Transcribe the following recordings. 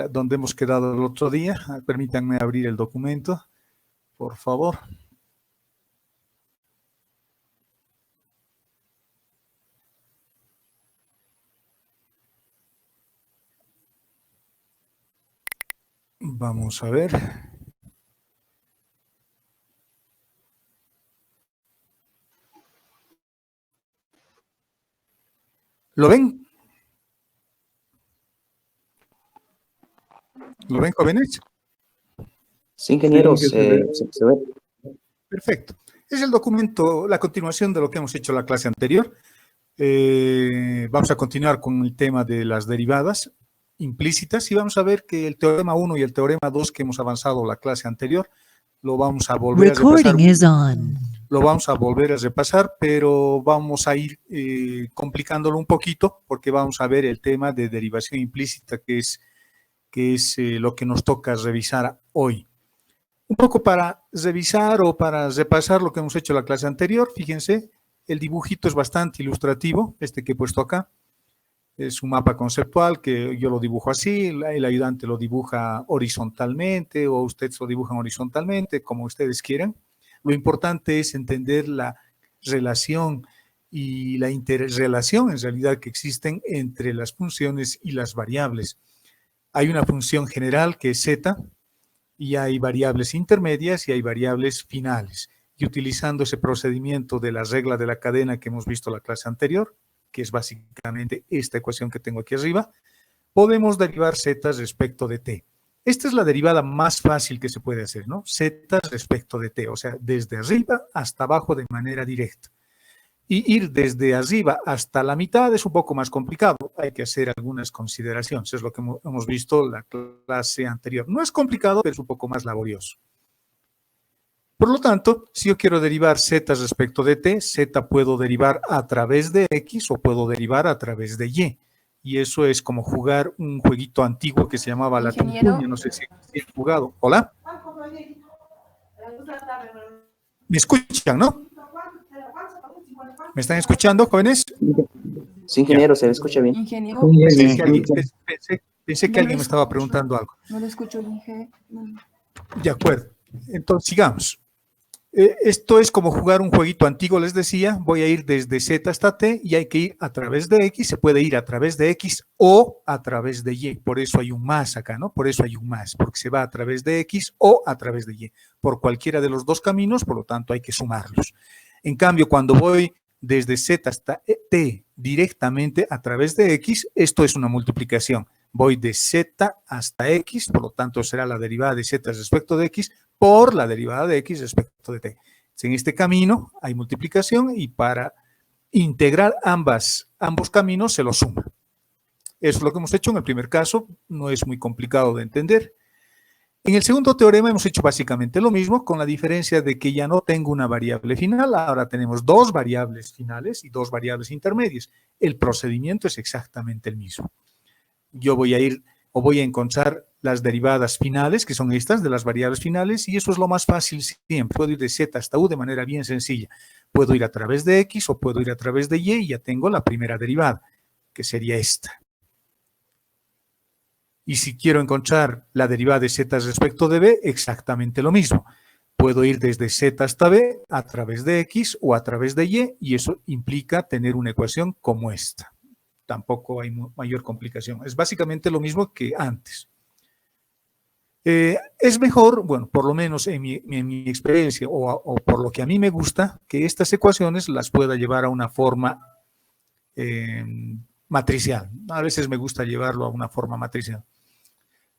donde hemos quedado el otro día. Permítanme abrir el documento, por favor. Vamos a ver. ¿Lo ven? ¿Lo ven, jóvenes? Sí, ingeniero, se ve. Perfecto. Es el documento, la continuación de lo que hemos hecho en la clase anterior. Vamos a continuar con el tema de las derivadas implícitas y vamos a ver que el teorema 1 y el teorema 2 que hemos avanzado la clase anterior lo vamos a volver a repasar. Lo vamos a volver a repasar, pero vamos a ir complicándolo un poquito porque vamos a ver el tema de derivación implícita que es lo que nos toca revisar hoy. Un poco para revisar o para repasar lo que hemos hecho en la clase anterior, fíjense, el dibujito es bastante ilustrativo, este que he puesto acá. Es un mapa conceptual que yo lo dibujo así, el ayudante lo dibuja horizontalmente o ustedes lo dibujan horizontalmente, como ustedes quieran. Lo importante es entender la relación y la interrelación en realidad que existen entre las funciones y las variables. Hay una función general que es z y hay variables intermedias y hay variables finales. Y utilizando ese procedimiento de la regla de la cadena que hemos visto en la clase anterior, que es básicamente esta ecuación que tengo aquí arriba, podemos derivar z respecto de t. Esta es la derivada más fácil que se puede hacer, ¿no? Z respecto de t, o sea, desde arriba hasta abajo de manera directa. Y ir desde arriba hasta la mitad es un poco más complicado. Hay que hacer algunas consideraciones. Es lo que hemos visto en la clase anterior. No es complicado, pero es un poco más laborioso. Por lo tanto, si yo quiero derivar z respecto de t, z puedo derivar a través de x o puedo derivar a través de y. Y eso es como jugar un jueguito antiguo que se llamaba la tuntuña. No sé si han jugado. ¿Hola? ¿Me escuchan, no? ¿Me están escuchando, jóvenes? Sí, ingeniero, se escucha bien. Ingeniero. Pensé que alguien me estaba preguntando algo. No lo escucho, ingeniero. De acuerdo. Entonces, sigamos. Esto es como jugar un jueguito antiguo, les decía. Voy a ir desde z hasta t y hay que ir a través de x. Se puede ir a través de x o a través de y. Por eso hay un más acá, ¿no? Por eso hay un más, porque se va a través de x o a través de y. Por cualquiera de los dos caminos, por lo tanto, hay que sumarlos. En cambio, cuando voy desde z hasta t directamente a través de x, esto es una multiplicación. Voy de z hasta x, por lo tanto será la derivada de z respecto de x por la derivada de x respecto de t. En este camino hay multiplicación y para integrar ambos caminos se los suma. Eso es lo que hemos hecho en el primer caso, no es muy complicado de entender. En el segundo teorema hemos hecho básicamente lo mismo, con la diferencia de que ya no tengo una variable final, ahora tenemos dos variables finales y dos variables intermedias. El procedimiento es exactamente el mismo. Yo voy a ir o voy a encontrar las derivadas finales, que son estas de las variables finales, y eso es lo más fácil siempre. Puedo ir de z hasta u de manera bien sencilla. Puedo ir a través de x o puedo ir a través de y ya tengo la primera derivada, que sería esta. Y si quiero encontrar la derivada de z respecto de b, exactamente lo mismo. Puedo ir desde z hasta b a través de x o a través de y eso implica tener una ecuación como esta. Tampoco hay mayor complicación. Es básicamente lo mismo que antes. Es mejor, bueno, por lo menos en mi experiencia o por lo que a mí me gusta, que estas ecuaciones las pueda llevar a una forma matricial. A veces me gusta llevarlo a una forma matricial.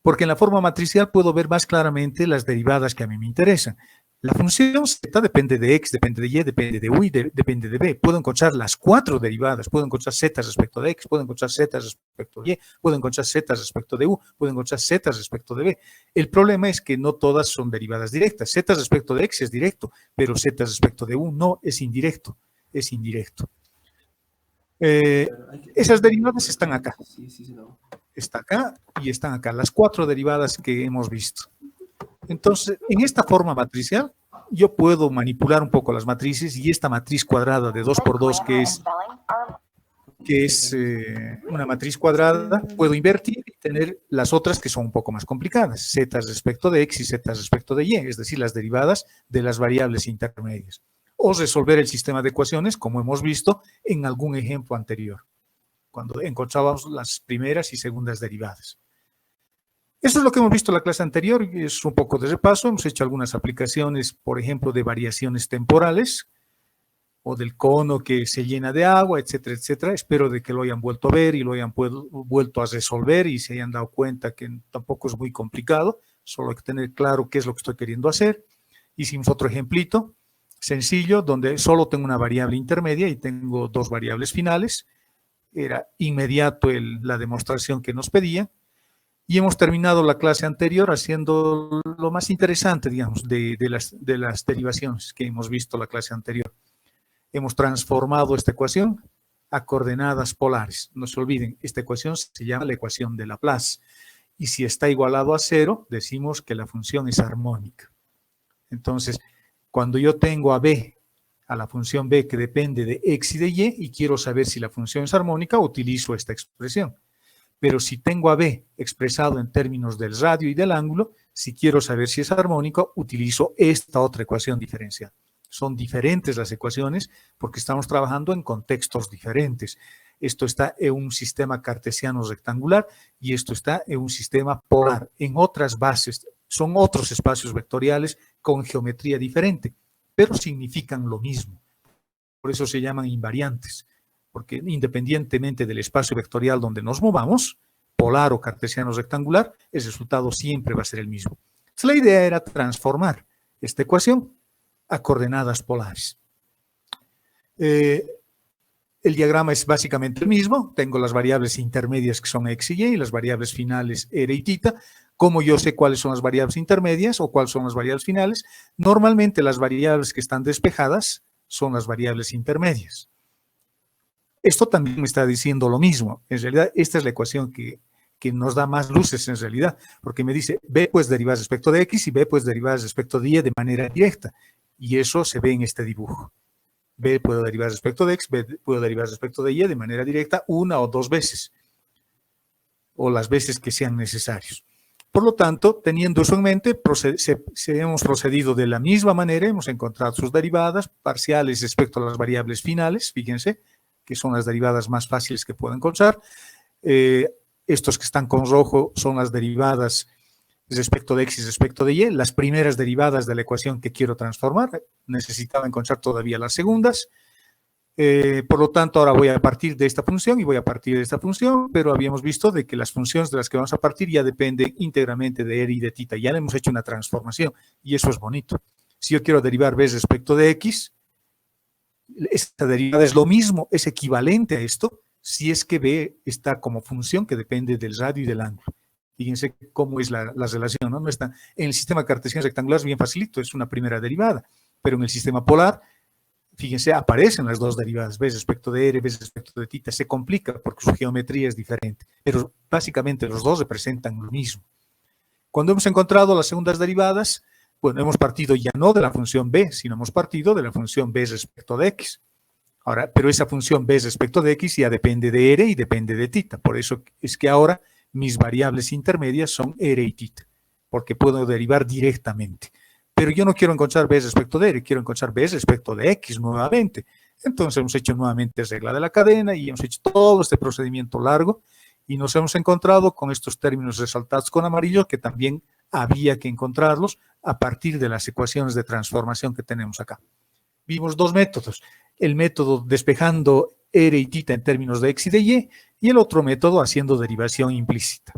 Porque en la forma matricial puedo ver más claramente las derivadas que a mí me interesan. La función z depende de x, depende de y, depende de u y depende de b. Puedo encontrar las cuatro derivadas. Puedo encontrar z respecto de x, puedo encontrar z respecto de y, puedo encontrar z respecto de u, puedo encontrar z respecto de b. El problema es que no todas son derivadas directas. Z respecto de x es directo, pero z respecto de u no, es indirecto. Es indirecto. Esas derivadas están acá. Está acá y están acá. Las cuatro derivadas que hemos visto. Entonces, en esta forma matricial, yo puedo manipular un poco las matrices y esta matriz cuadrada de 2 por 2, que es que es una matriz cuadrada, puedo invertir y tener las otras que son un poco más complicadas, z respecto de x y z respecto de y, es decir, las derivadas de las variables intermedias. O resolver el sistema de ecuaciones, como hemos visto en algún ejemplo anterior, cuando encontrábamos las primeras y segundas derivadas. Eso es lo que hemos visto en la clase anterior, es un poco de repaso. Hemos hecho algunas aplicaciones, por ejemplo, de variaciones temporales, o del cono que se llena de agua, etcétera, etcétera. Espero de que lo hayan vuelto a ver y lo hayan vuelto a resolver y se hayan dado cuenta que tampoco es muy complicado, solo hay que tener claro qué es lo que estoy queriendo hacer. Hicimos otro ejemplito sencillo, donde solo tengo una variable intermedia y tengo dos variables finales. Era inmediato la demostración que nos pedía. Y hemos terminado la clase anterior haciendo lo más interesante, digamos, de las derivaciones que hemos visto la clase anterior. Hemos transformado esta ecuación a coordenadas polares. No se olviden, esta ecuación se llama la ecuación de Laplace. Y si está igualado a 0, decimos que la función es armónica. Entonces, cuando yo tengo a b, a la función b que depende de x y de y quiero saber si la función es armónica, utilizo esta expresión. Pero si tengo a b expresado en términos del radio y del ángulo, si quiero saber si es armónico, utilizo esta otra ecuación diferencial. Son diferentes las ecuaciones porque estamos trabajando en contextos diferentes. Esto está en un sistema cartesiano rectangular y esto está en un sistema polar. En otras bases, son otros espacios vectoriales con geometría diferente, pero significan lo mismo. Por eso se llaman invariantes, porque independientemente del espacio vectorial donde nos movamos, polar o cartesiano rectangular, el resultado siempre va a ser el mismo. Entonces, la idea era transformar esta ecuación a coordenadas polares. El diagrama es básicamente el mismo. Tengo las variables intermedias que son x y y las variables finales r y θ. ¿Cómo yo sé cuáles son las variables intermedias o cuáles son las variables finales? Normalmente las variables que están despejadas son las variables intermedias. Esto también me está diciendo lo mismo. En realidad, esta es la ecuación que nos da más luces en realidad, porque me dice b puedes derivar respecto de x y b puedes derivar respecto de y de manera directa. Y eso se ve en este dibujo. B puedo derivar respecto de x, B puedo derivar respecto de y de manera directa una o dos veces, o las veces que sean necesarios. Por lo tanto, teniendo eso en mente, hemos procedido de la misma manera, hemos encontrado sus derivadas parciales respecto a las variables finales, fíjense, que son las derivadas más fáciles que puedo encontrar. Estos que están con rojo son las derivadas respecto de x y respecto de y, las primeras derivadas de la ecuación que quiero transformar. Necesitaba encontrar todavía las segundas. Por lo tanto, ahora voy a partir de esta función y voy a partir de esta función, pero habíamos visto de que las funciones de las que vamos a partir ya dependen íntegramente de r y de θ. Ya le hemos hecho una transformación y eso es bonito. Si yo quiero derivar b respecto de x, esta derivada es lo mismo, es equivalente a esto, si es que b está como función que depende del radio y del ángulo. Fíjense cómo es la relación, ¿no? No está, en el sistema cartesiano rectangular es bien facilito, es una primera derivada, pero en el sistema polar, fíjense, aparecen las dos derivadas, b respecto de r, b respecto de θ, se complica porque su geometría es diferente, pero básicamente los dos representan lo mismo. Cuando hemos encontrado las segundas derivadas, bueno, hemos partido ya no de la función b, sino hemos partido de la función b respecto de x. Ahora, pero esa función b respecto de x ya depende de r y depende de θ, por eso es que ahora mis variables intermedias son r y θ, porque puedo derivar directamente. Pero yo no quiero encontrar b respecto de r, quiero encontrar b respecto de x nuevamente. Entonces hemos hecho nuevamente regla de la cadena y hemos hecho todo este procedimiento largo y nos hemos encontrado con estos términos resaltados con amarillo que también había que encontrarlos a partir de las ecuaciones de transformación que tenemos acá. Vimos dos métodos, el método despejando r y θ en términos de x y de y el otro método haciendo derivación implícita.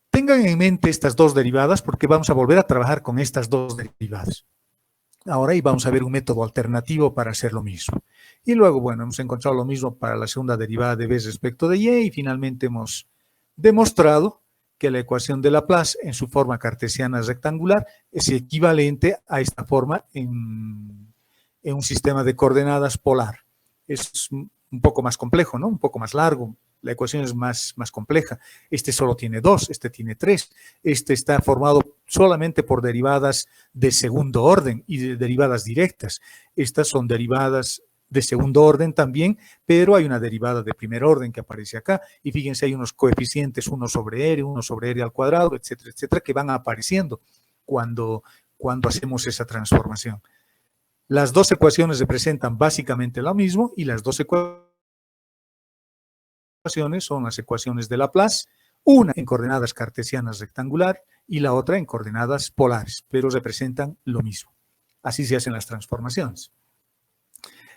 Tengan en mente estas dos derivadas porque vamos a volver a trabajar con estas dos derivadas. Ahora y vamos a ver un método alternativo para hacer lo mismo. Y luego, bueno, hemos encontrado lo mismo para la segunda derivada de b respecto de y finalmente hemos demostrado que la ecuación de Laplace en su forma cartesiana rectangular es equivalente a esta forma en un sistema de coordenadas polar. Es un poco más complejo, ¿no? Un poco más largo. La ecuación es más compleja. Este solo tiene dos, este tiene tres. Este está formado solamente por derivadas de segundo orden y de derivadas directas. Estas son derivadas de segundo orden también, pero hay una derivada de primer orden que aparece acá, y fíjense, hay unos coeficientes 1 sobre r al cuadrado, etcétera, etcétera, que van apareciendo cuando hacemos esa transformación. Las dos ecuaciones representan básicamente lo mismo, y las dos ecuaciones son las ecuaciones de Laplace, una en coordenadas cartesianas rectangular y la otra en coordenadas polares, pero representan lo mismo. Así se hacen las transformaciones.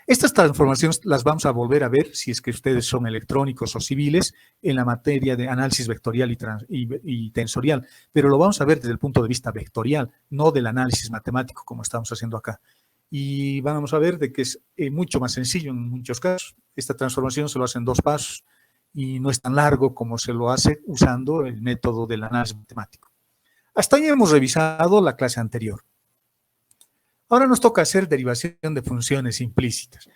Estas transformaciones las vamos a volver a ver si es que ustedes son electrónicos o civiles en la materia de análisis vectorial y tensorial, pero lo vamos a ver desde el punto de vista vectorial, no del análisis matemático como estamos haciendo acá. Y vamos a ver de que es mucho más sencillo en muchos casos. Esta transformación se lo hace en 2 pasos y no es tan largo como se lo hace usando el método del análisis matemático. Hasta ahí hemos revisado la clase anterior. Ahora nos toca hacer derivación de funciones implícitas.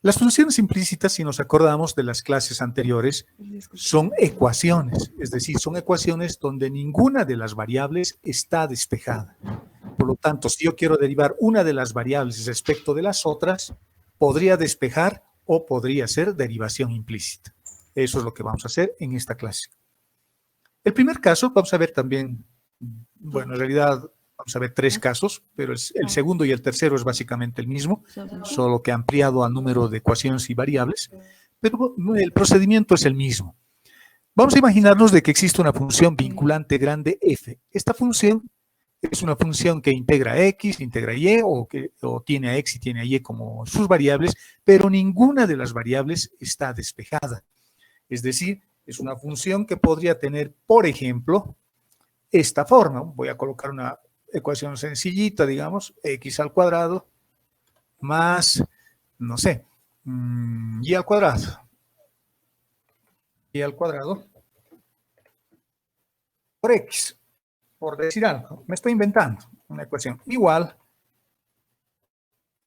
Las funciones implícitas, si nos acordamos de las clases anteriores, son ecuaciones, es decir, son ecuaciones donde ninguna de las variables está despejada. Por lo tanto, si yo quiero derivar una de las variables respecto de las otras, podría despejar o podría ser derivación implícita. Eso es lo que vamos a hacer en esta clase. El primer caso, vamos a ver también, bueno, en realidad vamos a ver 3 casos, pero el segundo y el tercero es básicamente el mismo, solo que ampliado al número de ecuaciones y variables, pero el procedimiento es el mismo. Vamos a imaginarnos de que existe una función vinculante grande f. Esta función es una función que integra x, integra y, o tiene a x y tiene a y como sus variables, pero ninguna de las variables está despejada. Es decir, es una función que podría tener, por ejemplo, esta forma. Voy a colocar una ecuación sencillita, digamos, x al cuadrado más, no sé, y al cuadrado. Y al cuadrado por x, por decir algo. Me estoy inventando una ecuación igual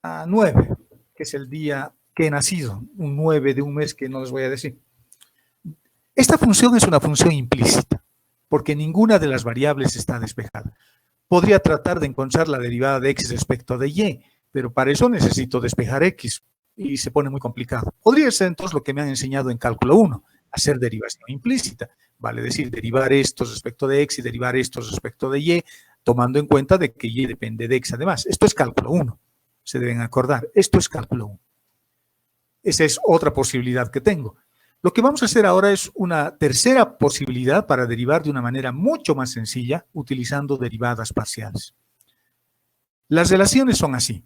a 9, que es el día que he nacido, un 9 de un mes que no les voy a decir. Esta función es una función implícita, porque ninguna de las variables está despejada. Podría tratar de encontrar la derivada de x respecto de y, pero para eso necesito despejar x y se pone muy complicado. Podría ser entonces lo que me han enseñado en cálculo 1, hacer derivación implícita, vale decir, derivar esto respecto de x y derivar esto respecto de y, tomando en cuenta de que y depende de x además. Esto es cálculo 1, se deben acordar, esto es cálculo 1. Esa es otra posibilidad que tengo. Lo que vamos a hacer ahora es una tercera posibilidad para derivar de una manera mucho más sencilla utilizando derivadas parciales. Las relaciones son así.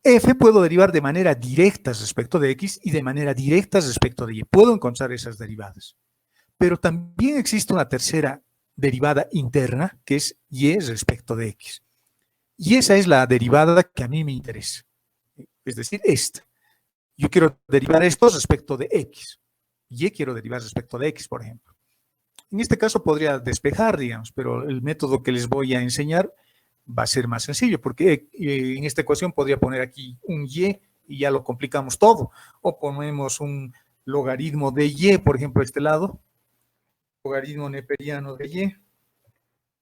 F puedo derivar de manera directa respecto de x y de manera directa respecto de y. Puedo encontrar esas derivadas. Pero también existe una tercera derivada interna que es y respecto de x. Y esa es la derivada que a mí me interesa. Es decir, esta. Yo quiero derivar esto respecto de x. Y quiero derivar respecto de x, por ejemplo. En este caso podría despejar, digamos, pero el método que les voy a enseñar va a ser más sencillo, porque en esta ecuación podría poner aquí un y ya lo complicamos todo. O ponemos un logaritmo de y, por ejemplo, a este lado, logaritmo neperiano de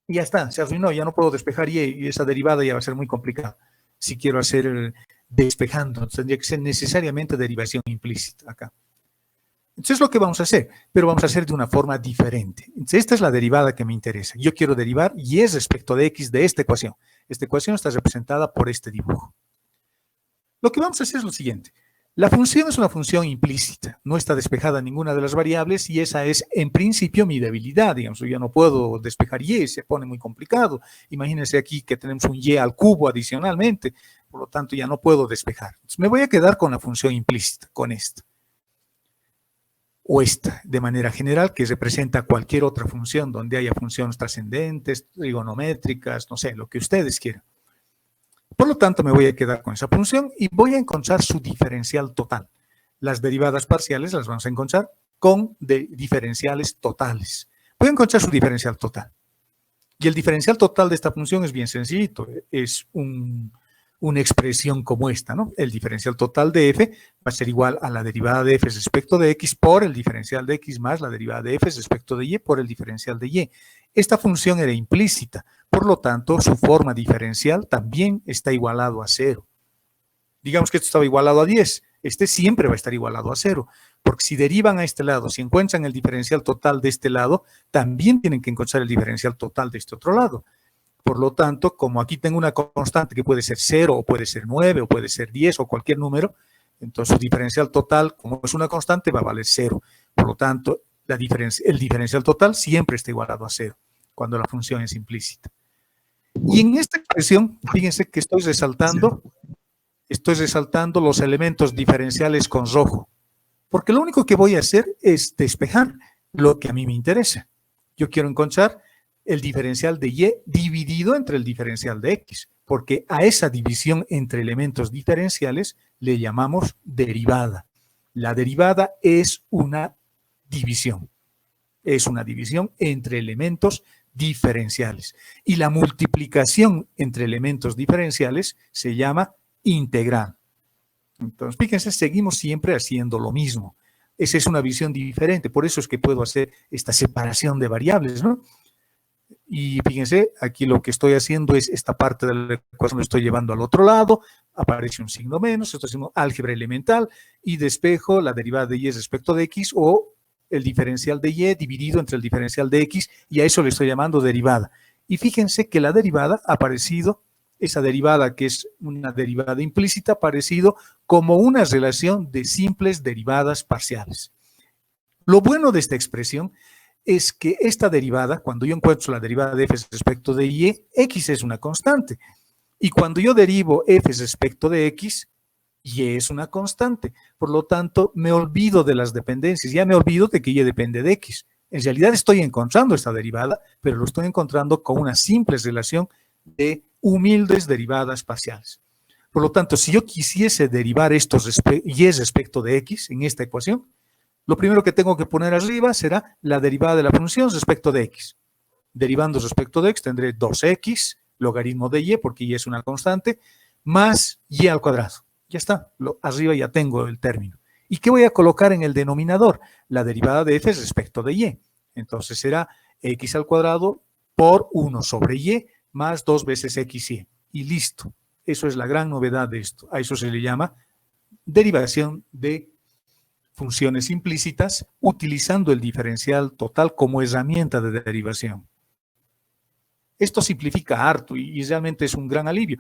y ya está, se arruinó, ya no puedo despejar y esa derivada ya va a ser muy complicada. Si quiero hacer despejando, tendría que ser necesariamente derivación implícita acá. Entonces es lo que vamos a hacer, pero vamos a hacer de una forma diferente. Entonces esta es la derivada que me interesa. Yo quiero derivar y respecto de x de esta ecuación. Esta ecuación está representada por este dibujo. Lo que vamos a hacer es lo siguiente. La función es una función implícita, no está despejada ninguna de las variables y esa es en principio mi debilidad. Digamos, yo no puedo despejar y, se pone muy complicado. Imagínense aquí que tenemos un y al cubo adicionalmente, por lo tanto ya no puedo despejar. Entonces, me voy a quedar con la función implícita, con esta. O esta, de manera general, que representa cualquier otra función donde haya funciones trascendentes, trigonométricas, no sé, lo que ustedes quieran. Por lo tanto, me voy a quedar con esa función y voy a encontrar su diferencial total. Las derivadas parciales las vamos a encontrar con diferenciales totales. Voy a encontrar su diferencial total. Y el diferencial total de esta función es bien sencillito, es una expresión como esta, ¿no? El diferencial total de f va a ser igual a la derivada de f respecto de x por el diferencial de x más la derivada de f respecto de y por el diferencial de y. Esta función era implícita, por lo tanto, su forma diferencial también está igualado a 0. Digamos que esto estaba igualado a 10. este siempre va a estar igualado a 0, porque si derivan a este lado, si encuentran el diferencial total de este lado, también tienen que encontrar el diferencial total de este otro lado. Por lo tanto, como aquí tengo una constante que puede ser 0, o puede ser 9, o puede ser 10, o cualquier número, entonces su diferencial total, como es una constante, va a valer 0. Por lo tanto, el diferencial total siempre está igualado a 0, cuando la función es implícita. Y en esta expresión, fíjense que estoy resaltando los elementos diferenciales con rojo, porque lo único que voy a hacer es despejar lo que a mí me interesa. Yo quiero encontrar el diferencial de y dividido entre el diferencial de x, porque a esa división entre elementos diferenciales le llamamos derivada. La derivada es una división entre elementos diferenciales. Y la multiplicación entre elementos diferenciales se llama integral. Entonces, fíjense, seguimos siempre haciendo lo mismo. Esa es una visión diferente, por eso es que puedo hacer esta separación de variables, ¿no? Y fíjense, aquí lo que estoy haciendo es esta parte de la ecuación lo estoy llevando al otro lado, aparece un signo menos, estoy haciendo álgebra elemental y despejo la derivada de y respecto de x o el diferencial de y dividido entre el diferencial de x, y a eso le estoy llamando derivada. Y fíjense que la derivada ha aparecido, esa derivada que es una derivada implícita, ha aparecido como una relación de simples derivadas parciales. Lo bueno de esta expresión es que esta derivada, cuando yo encuentro la derivada de f respecto de y, x es una constante. Y cuando yo derivo f respecto de x, y es una constante. Por lo tanto, me olvido de las dependencias. Ya me olvido de que y depende de x. En realidad estoy encontrando esta derivada, pero lo estoy encontrando con una simple relación de humildes derivadas parciales. Por lo tanto, si yo quisiese derivar estos y respecto de x en esta ecuación, lo primero que tengo que poner arriba será la derivada de la función respecto de x. Derivando respecto de x tendré 2x, logaritmo de y, porque y es una constante, más y al cuadrado. Ya está, arriba ya tengo el término. ¿Y qué voy a colocar en el denominador? La derivada de f respecto de y. Entonces será x al cuadrado por 1 sobre y más 2 veces xy. Y listo. Eso es la gran novedad de esto. A eso se le llama derivación de funciones implícitas utilizando el diferencial total como herramienta de derivación. Esto simplifica harto y realmente es un gran alivio.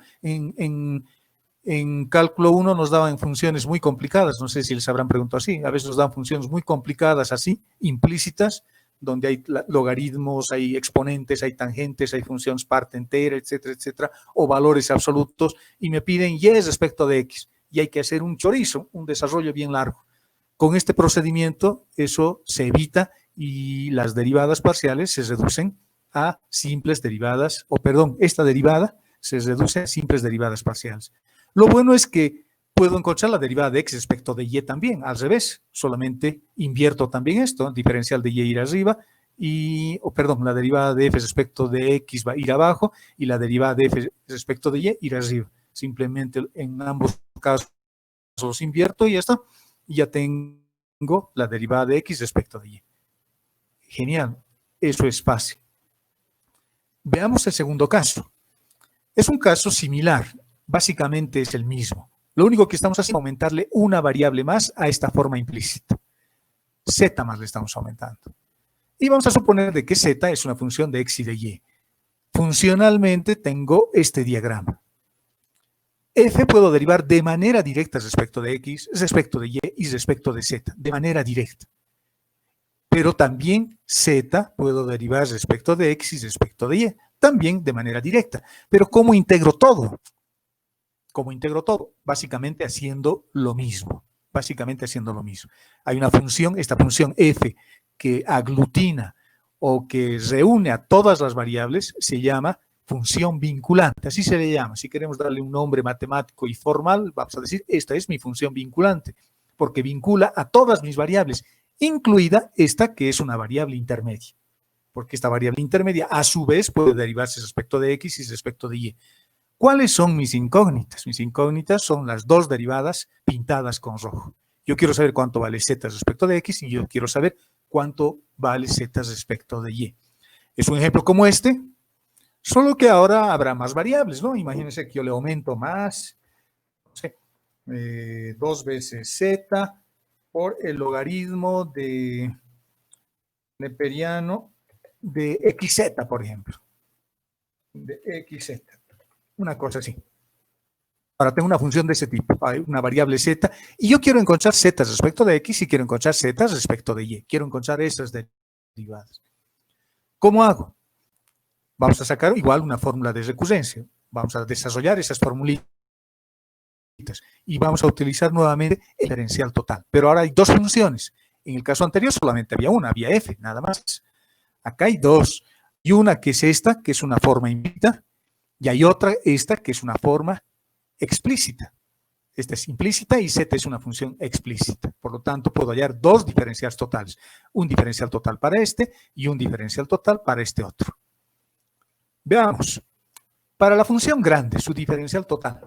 En cálculo 1 nos daban funciones muy complicadas, no sé si les habrán preguntado así, a veces nos dan funciones muy complicadas así, implícitas, donde hay logaritmos, hay exponentes, hay tangentes, hay funciones parte entera, etcétera, etcétera, o valores absolutos, y me piden y respecto de x, y hay que hacer un chorizo, un desarrollo bien largo. Con este procedimiento eso se evita y las derivadas parciales se reducen a simples derivadas, esta derivada se reduce a simples derivadas parciales. Lo bueno es que puedo encontrar la derivada de x respecto de y también, al revés, solamente invierto también esto, diferencial de y ir arriba, la derivada de f respecto de x va a ir abajo y la derivada de f respecto de y ir arriba. Simplemente en ambos casos los invierto y ya está, y ya tengo la derivada de x respecto de y. Genial, eso es fácil. Veamos el segundo caso. Es un caso similar. Básicamente es el mismo. Lo único que estamos haciendo es aumentarle una variable más a esta forma implícita. Z más le estamos aumentando. Y vamos a suponer de que Z es una función de x y de y. Funcionalmente tengo este diagrama. F puedo derivar de manera directa respecto de x, respecto de y respecto de z, de manera directa. Pero también Z puedo derivar respecto de x y respecto de y, también de manera directa. Pero ¿cómo integro todo? ¿Cómo integro todo? Básicamente haciendo lo mismo. Hay una función, esta función f, que aglutina o que reúne a todas las variables, se llama función vinculante. Así se le llama. Si queremos darle un nombre matemático y formal, vamos a decir, esta es mi función vinculante, porque vincula a todas mis variables, incluida esta que es una variable intermedia. Porque esta variable intermedia, a su vez, puede derivarse respecto de x y respecto de y. ¿Cuáles son mis incógnitas? Mis incógnitas son las dos derivadas pintadas con rojo. Yo quiero saber cuánto vale z respecto de x y yo quiero saber cuánto vale z respecto de y. Es un ejemplo como este, solo que ahora habrá más variables, ¿no? Imagínense que yo le aumento más, no sé, 2 veces z por el logaritmo de neperiano de xz, por ejemplo. De xz. Una cosa así. Ahora tengo una función de ese tipo, hay una variable z, y yo quiero encontrar z respecto de x y quiero encontrar z respecto de y. Quiero encontrar esas derivadas. ¿Cómo hago? Vamos a sacar igual una fórmula de recurrencia. Vamos a desarrollar esas formulitas y vamos a utilizar nuevamente el diferencial total. Pero ahora hay dos funciones. En el caso anterior solamente había una, había f, nada más. Acá hay dos. Y una que es esta, que es una forma implícita, y hay otra, esta, que es una forma explícita. Esta es implícita y z es una función explícita. Por lo tanto, puedo hallar dos diferenciales totales. Un diferencial total para este y un diferencial total para este otro. Veamos. Para la función grande, su diferencial total.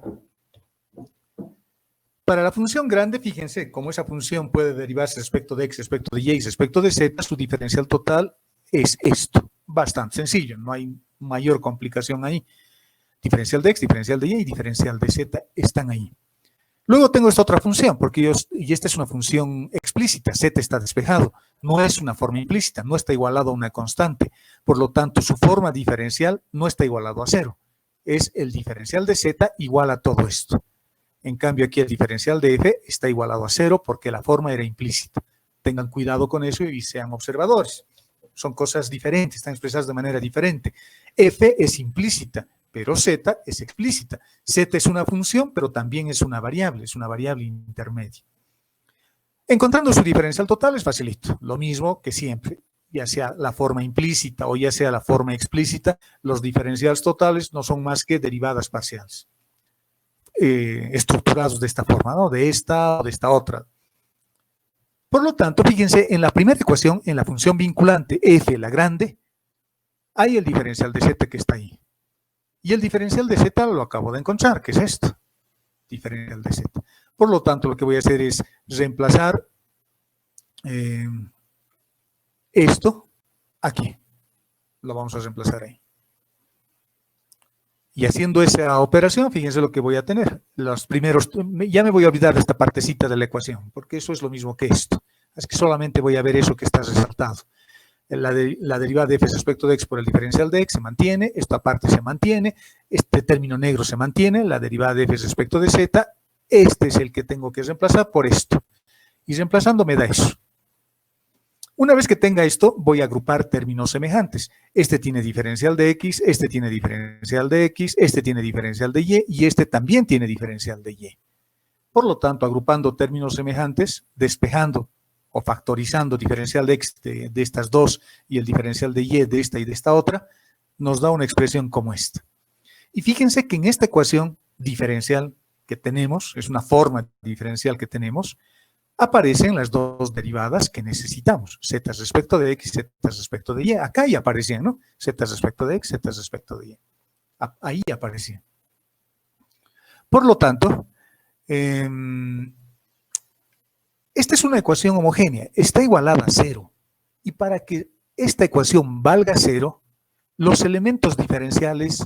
Para la función grande, fíjense, como esa función puede derivarse respecto de x, respecto de y y respecto de z, su diferencial total es esto. Bastante sencillo, no hay mayor complicación ahí. Diferencial de x, diferencial de y diferencial de z están ahí. Luego tengo esta otra función, y esta es una función explícita, z está despejado, no es una forma implícita, no está igualado a una constante, por lo tanto su forma diferencial no está igualado a cero, es el diferencial de z igual a todo esto. En cambio aquí el diferencial de f está igualado a cero porque la forma era implícita. Tengan cuidado con eso y sean observadores. Son cosas diferentes, están expresadas de manera diferente. F es implícita, pero z es explícita. Z es una función, pero también es una variable intermedia. Encontrando su diferencial total es facilito, lo mismo que siempre, ya sea la forma implícita o ya sea la forma explícita, los diferenciales totales no son más que derivadas parciales, estructurados de esta forma, ¿no? De esta o de esta otra. Por lo tanto, fíjense, en la primera ecuación, en la función vinculante f, la grande, hay el diferencial de z que está ahí. Y el diferencial de z lo acabo de encontrar, que es esto, diferencial de z. Por lo tanto, lo que voy a hacer es reemplazar esto aquí. Lo vamos a reemplazar ahí. Y haciendo esa operación, fíjense lo que voy a tener. Los primeros, ya me voy a olvidar de esta partecita de la ecuación, porque eso es lo mismo que esto. Es que solamente voy a ver eso que está resaltado. La derivada de f respecto de x por el diferencial de x se mantiene, esta parte se mantiene, este término negro se mantiene, la derivada de f respecto de z, este es el que tengo que reemplazar por esto. Y reemplazando me da eso. Una vez que tenga esto, voy a agrupar términos semejantes. Este tiene diferencial de x, este tiene diferencial de x, este tiene diferencial de y este también tiene diferencial de y. Por lo tanto, agrupando términos semejantes, despejando o factorizando diferencial de x de estas dos y el diferencial de y de esta y de esta otra, nos da una expresión como esta. Y fíjense que en esta ecuación diferencial que tenemos, es una forma diferencial que tenemos, aparecen las dos derivadas que necesitamos, z respecto de x, z respecto de y. Acá ya aparecían, ¿no? Z respecto de x, z respecto de y. Ahí aparecían. Por lo tanto, esta es una ecuación homogénea, está igualada a cero. Y para que esta ecuación valga cero, los elementos diferenciales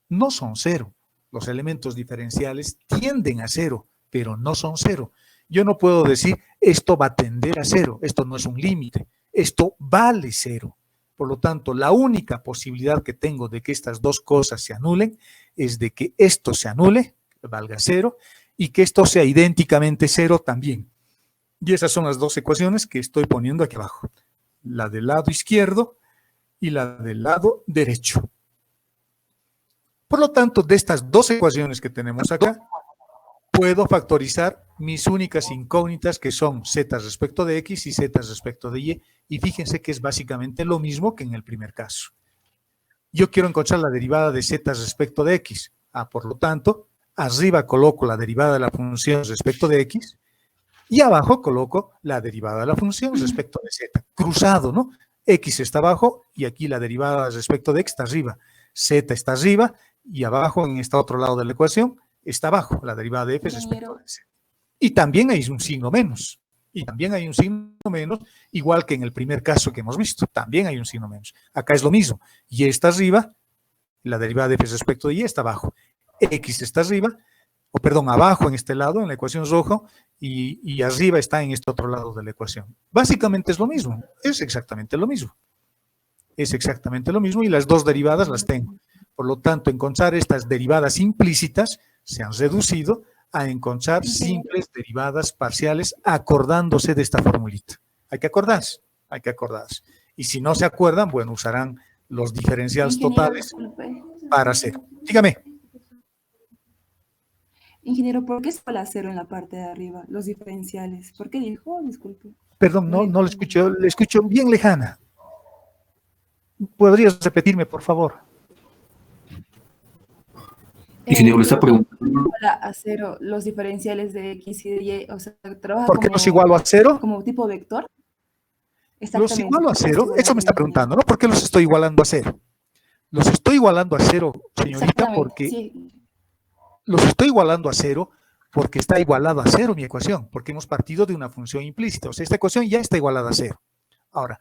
no son cero. Los elementos diferenciales tienden a cero, pero no son cero. Yo no puedo decir, esto va a tender a cero, esto no es un límite, esto vale cero. Por lo tanto, la única posibilidad que tengo de que estas dos cosas se anulen es de que esto se anule, valga cero, y que esto sea idénticamente cero también. Y esas son las dos ecuaciones que estoy poniendo aquí abajo. La del lado izquierdo y la del lado derecho. Por lo tanto, de estas dos ecuaciones que tenemos acá, puedo factorizar mis únicas incógnitas que son z respecto de x y z respecto de y. Y fíjense que es básicamente lo mismo que en el primer caso. Yo quiero encontrar la derivada de z respecto de x. Por lo tanto, arriba coloco la derivada de la función respecto de x y abajo coloco la derivada de la función respecto de z. Cruzado, ¿no? X está abajo y aquí la derivada respecto de x está arriba. Z está arriba y abajo en este otro lado de la ecuación está abajo la derivada de f respecto de z. Y también hay un signo menos. Y también hay un signo menos, igual que en el primer caso que hemos visto. También hay un signo menos. Acá es lo mismo. Y está arriba, la derivada de f respecto de y está abajo. X está arriba, o perdón, abajo en este lado, en la ecuación roja, y arriba está en este otro lado de la ecuación. Básicamente es lo mismo, es exactamente lo mismo. Es exactamente lo mismo y las dos derivadas las tengo. Por lo tanto, encontrar estas derivadas implícitas se han reducido a encontrar simples derivadas parciales acordándose de esta formulita. Hay que acordarse, hay que acordarse. Y si no se acuerdan, bueno, usarán los diferenciales totales para hacer. Dígame. Ingeniero, ¿por qué es igual a cero en la parte de arriba, los diferenciales? ¿Por qué dijo? Disculpe. Perdón, no lo escucho, le escucho bien lejana. ¿Podrías repetirme, por favor? Ingeniero, le está preguntando. Igual a cero los diferenciales de X y de Y, o sea, trabaja ¿Por qué como, los igualo a cero? como tipo vector. Los igualo a cero, eso me está preguntando, ¿no? ¿Por qué los estoy igualando a cero? Los estoy igualando a cero, señorita, porque sí. Los estoy igualando a cero porque está igualada a cero mi ecuación, porque hemos partido de una función implícita. O sea, esta ecuación ya está igualada a cero. Ahora,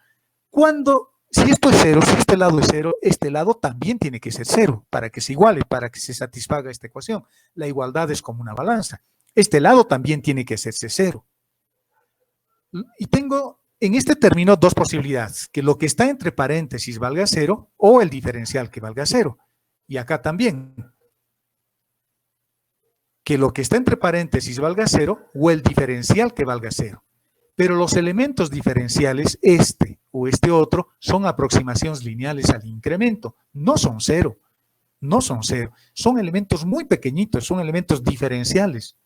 si esto es cero, si este lado es cero, este lado también tiene que ser cero para que se iguale, para que se satisfaga esta ecuación. La igualdad es como una balanza. Este lado también tiene que hacerse cero. Y tengo en este término dos posibilidades, que lo que está entre paréntesis valga cero o el diferencial que valga cero. Y acá también, que lo que está entre paréntesis valga cero o el diferencial que valga cero. Pero los elementos diferenciales, este o este otro, son aproximaciones lineales al incremento, no son cero, no son cero. Son elementos muy pequeñitos, son elementos diferenciales,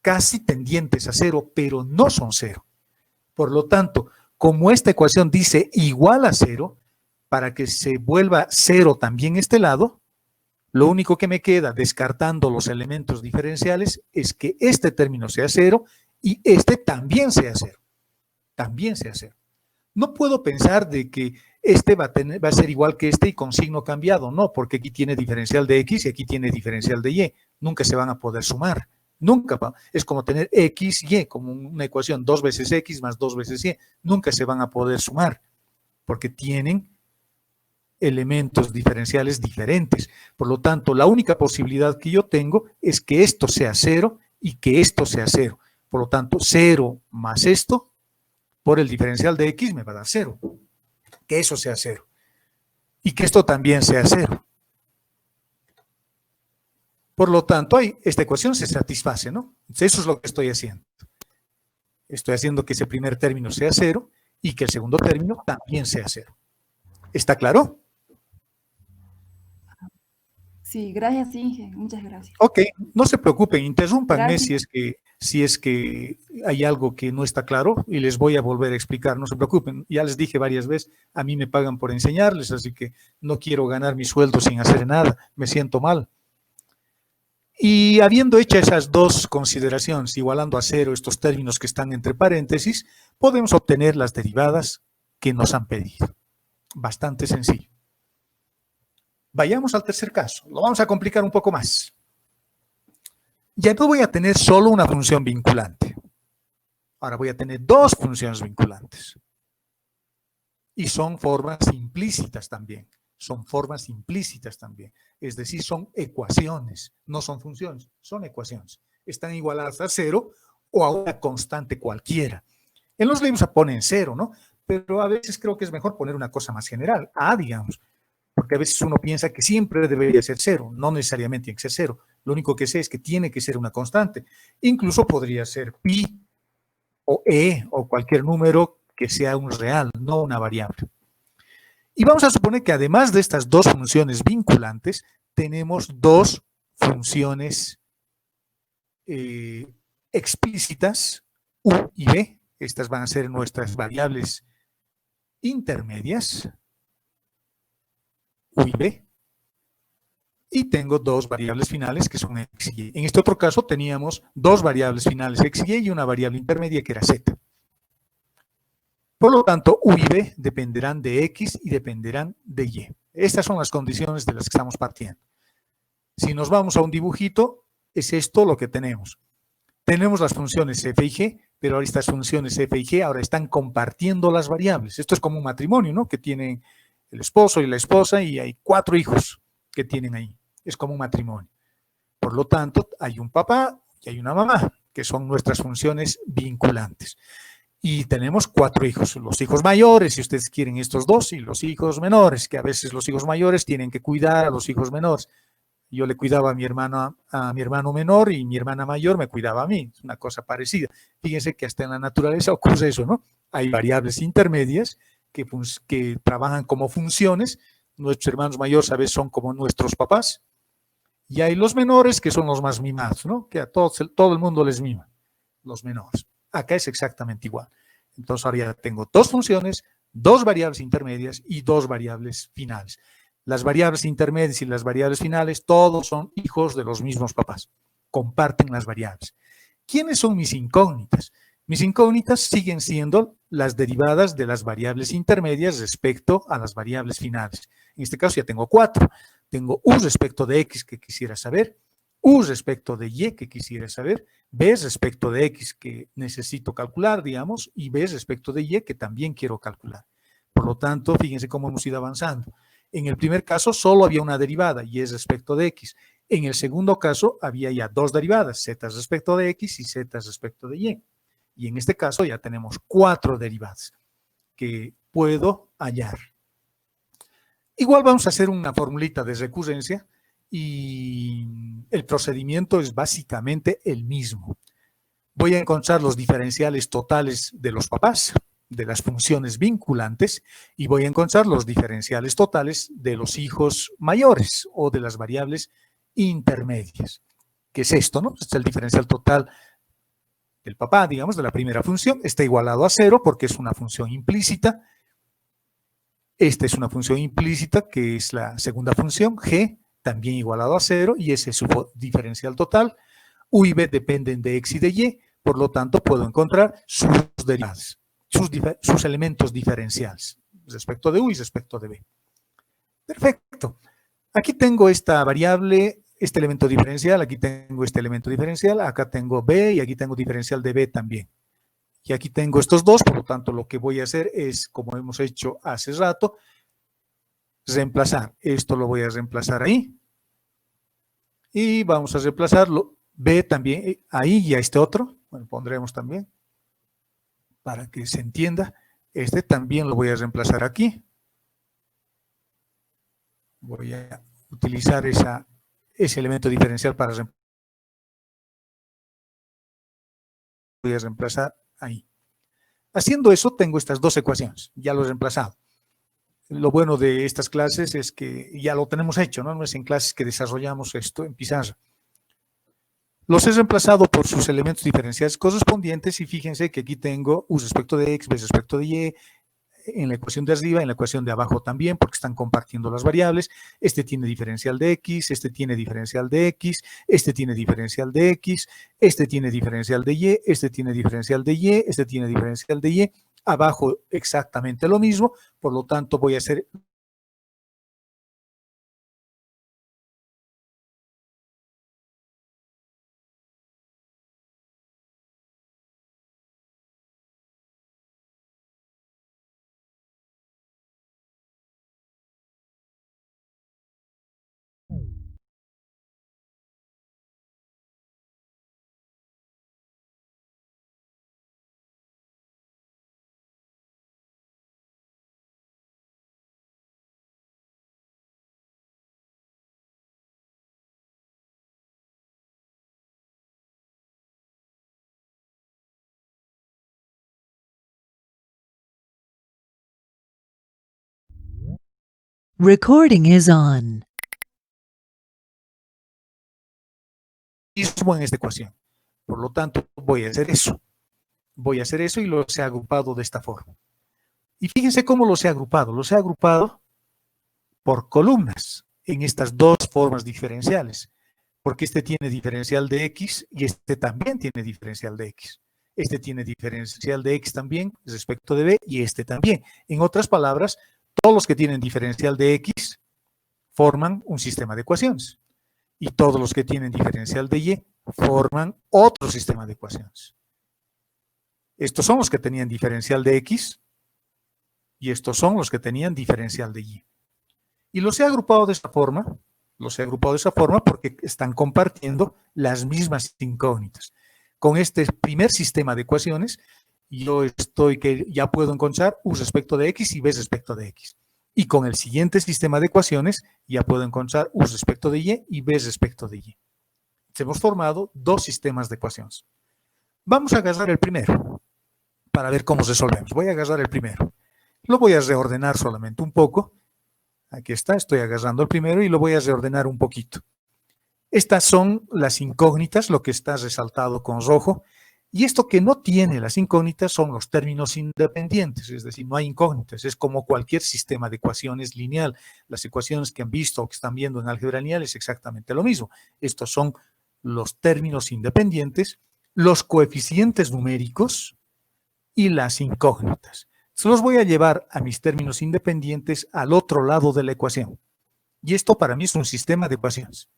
casi tendientes a cero, pero no son cero. Por lo tanto, como esta ecuación dice igual a cero, para que se vuelva cero también este lado, lo único que me queda, descartando los elementos diferenciales, es que este término sea cero y este también sea cero. También sea cero. No puedo pensar de que este va a ser igual que este y con signo cambiado. No, porque aquí tiene diferencial de X y aquí tiene diferencial de Y. Nunca se van a poder sumar. Nunca. Es como tener X, Y, como una ecuación 2 veces X más 2 veces Y. Nunca se van a poder sumar porque tienen elementos diferenciales diferentes. Por lo tanto, la única posibilidad que yo tengo es que esto sea cero y que esto sea cero. Por lo tanto, 0 más esto por el diferencial de X me va a dar 0. Que eso sea 0. Y que esto también sea 0. Por lo tanto, esta ecuación se satisface, ¿no? Eso es lo que estoy haciendo. Estoy haciendo que ese primer término sea 0 y que el segundo término también sea 0. ¿Está claro? Sí, gracias, Inge. Muchas gracias. Ok, no se preocupen, interrúmpanme si es que hay algo que no está claro y les voy a volver a explicar, no se preocupen. Ya les dije varias veces, a mí me pagan por enseñarles, así que no quiero ganar mi sueldo sin hacer nada, me siento mal. Y habiendo hecho esas dos consideraciones, igualando a cero estos términos que están entre paréntesis, podemos obtener las derivadas que nos han pedido. Bastante sencillo. Vayamos al tercer caso, lo vamos a complicar un poco más. Ya no voy a tener solo una función vinculante. Ahora voy a tener dos funciones vinculantes. Y son formas implícitas también. Son formas implícitas también. Es decir, son ecuaciones, no son funciones, son ecuaciones. Están igualadas a cero o a una constante cualquiera. En los libros se ponen cero, ¿no? Pero a veces creo que es mejor poner una cosa más general, A, digamos. Porque a veces uno piensa que siempre debería ser cero, no necesariamente tiene que ser cero. Lo único que sé es que tiene que ser una constante. Incluso podría ser pi o e o cualquier número que sea un real, no una variable. Y vamos a suponer que además de estas dos funciones vinculantes, tenemos dos funciones explícitas, u y b. Estas van a ser nuestras variables intermedias, u y b, y tengo dos variables finales que son x y y. En este otro caso teníamos dos variables finales x y y una variable intermedia que era z. Por lo tanto, u y b dependerán de x y dependerán de y. Estas son las condiciones de las que estamos partiendo. Si nos vamos a un dibujito, es esto lo que tenemos. Tenemos las funciones f y g, pero ahora estas funciones f y g ahora están compartiendo las variables. Esto es como un matrimonio, ¿no? Que tienen el esposo y la esposa y hay 4 hijos que tienen ahí. Es como un matrimonio. Por lo tanto, hay un papá y hay una mamá, que son nuestras funciones vinculantes. Y tenemos 4 hijos, los hijos mayores, si ustedes quieren estos 2, y los hijos menores, que a veces los hijos mayores tienen que cuidar a los hijos menores. Yo le cuidaba a mi hermano menor y mi hermana mayor me cuidaba a mí, es una cosa parecida. Fíjense que hasta en la naturaleza ocurre eso, ¿no? Hay variables intermedias que trabajan como funciones. Nuestros hermanos mayores a veces son como nuestros papás. Y hay los menores que son los más mimados, ¿no? Que a todo el mundo les mima, los menores. Acá es exactamente igual. Entonces ahora ya tengo 2 funciones, 2 variables intermedias y 2 variables finales. Las variables intermedias y las variables finales, todos son hijos de los mismos papás. Comparten las variables. ¿Quiénes son mis incógnitas? Mis incógnitas siguen siendo las derivadas de las variables intermedias respecto a las variables finales. En este caso ya tengo 4. Tengo u respecto de x que quisiera saber, u respecto de y que quisiera saber, b respecto de x que necesito calcular, digamos, y b respecto de y que también quiero calcular. Por lo tanto, fíjense cómo hemos ido avanzando. En el primer caso solo había una derivada, y es respecto de x. En el segundo caso había ya 2 derivadas, z respecto de x y z respecto de y. Y en este caso ya tenemos 4 derivadas que puedo hallar. Igual vamos a hacer una formulita de recurrencia y el procedimiento es básicamente el mismo. Voy a encontrar los diferenciales totales de los papás, de las funciones vinculantes, y voy a encontrar los diferenciales totales de los hijos mayores o de las variables intermedias. ¿Qué es esto, no? Este es el diferencial total del papá, digamos, de la primera función. Está igualado a 0 porque es una función implícita. Esta es una función implícita que es la segunda función, g, también igualado a 0, y ese es su diferencial total. U y b dependen de x y de y, por lo tanto puedo encontrar sus derivadas, sus elementos diferenciales, respecto de u y respecto de b. Perfecto. Aquí tengo esta variable, este elemento diferencial, aquí tengo este elemento diferencial, acá tengo b y aquí tengo diferencial de b también. Y aquí tengo estos 2, por lo tanto lo que voy a hacer es, como hemos hecho hace rato, reemplazar. Esto lo voy a reemplazar ahí. Y vamos a reemplazarlo. B también ahí y a este otro. Bueno, pondremos también para que se entienda. Este también lo voy a reemplazar aquí. Voy a utilizar ese elemento diferencial para reemplazar. Voy a reemplazar ahí. Haciendo eso, tengo estas 2 ecuaciones. Ya lo he reemplazado. Lo bueno de estas clases es que ya lo tenemos hecho, ¿no? No es en clases que desarrollamos esto en pizarra. Los he reemplazado por sus elementos diferenciales correspondientes y fíjense que aquí tengo u respecto de x, b respecto de y, en la ecuación de arriba, en la ecuación de abajo también, porque están compartiendo las variables. Este tiene diferencial de x, este tiene diferencial de x, este tiene diferencial de x, este tiene diferencial de y, este tiene diferencial de y, este tiene diferencial de y. Abajo exactamente lo mismo, por lo tanto voy a hacer Recording is on. mismo en esta ecuación. Por lo tanto, voy a hacer eso. Voy a hacer eso y los he agrupado de esta forma. Y fíjense cómo los he agrupado. Los he agrupado por columnas en estas 2 formas diferenciales. Porque este tiene diferencial de x y este también tiene diferencial de x. Este tiene diferencial de x también respecto de b y este también. En otras palabras, todos los que tienen diferencial de x forman un sistema de ecuaciones. Y todos los que tienen diferencial de y forman otro sistema de ecuaciones. Estos son los que tenían diferencial de x y estos son los que tenían diferencial de y. Y los he agrupado de esta forma Los he agrupado de esa forma porque están compartiendo las mismas incógnitas. Con este primer sistema de ecuaciones, ya puedo encontrar u respecto de x y b respecto de x. Y con el siguiente sistema de ecuaciones, ya puedo encontrar u respecto de y b respecto de y. Hemos formado dos sistemas de ecuaciones. Vamos a agarrar el primero para ver cómo resolvemos. Voy a agarrar el primero. Lo voy a reordenar solamente un poco. Aquí está, estoy agarrando el primero y lo voy a reordenar un poquito. Estas son las incógnitas, lo que está resaltado con rojo. Y esto que no tiene las incógnitas son los términos independientes, es decir, no hay incógnitas. Es como cualquier sistema de ecuaciones lineal. Las ecuaciones que han visto o que están viendo en álgebra lineal es exactamente lo mismo. Estos son los términos independientes, los coeficientes numéricos y las incógnitas. Se los voy a llevar a mis términos independientes al otro lado de la ecuación. Y esto para mí es un sistema de ecuaciones.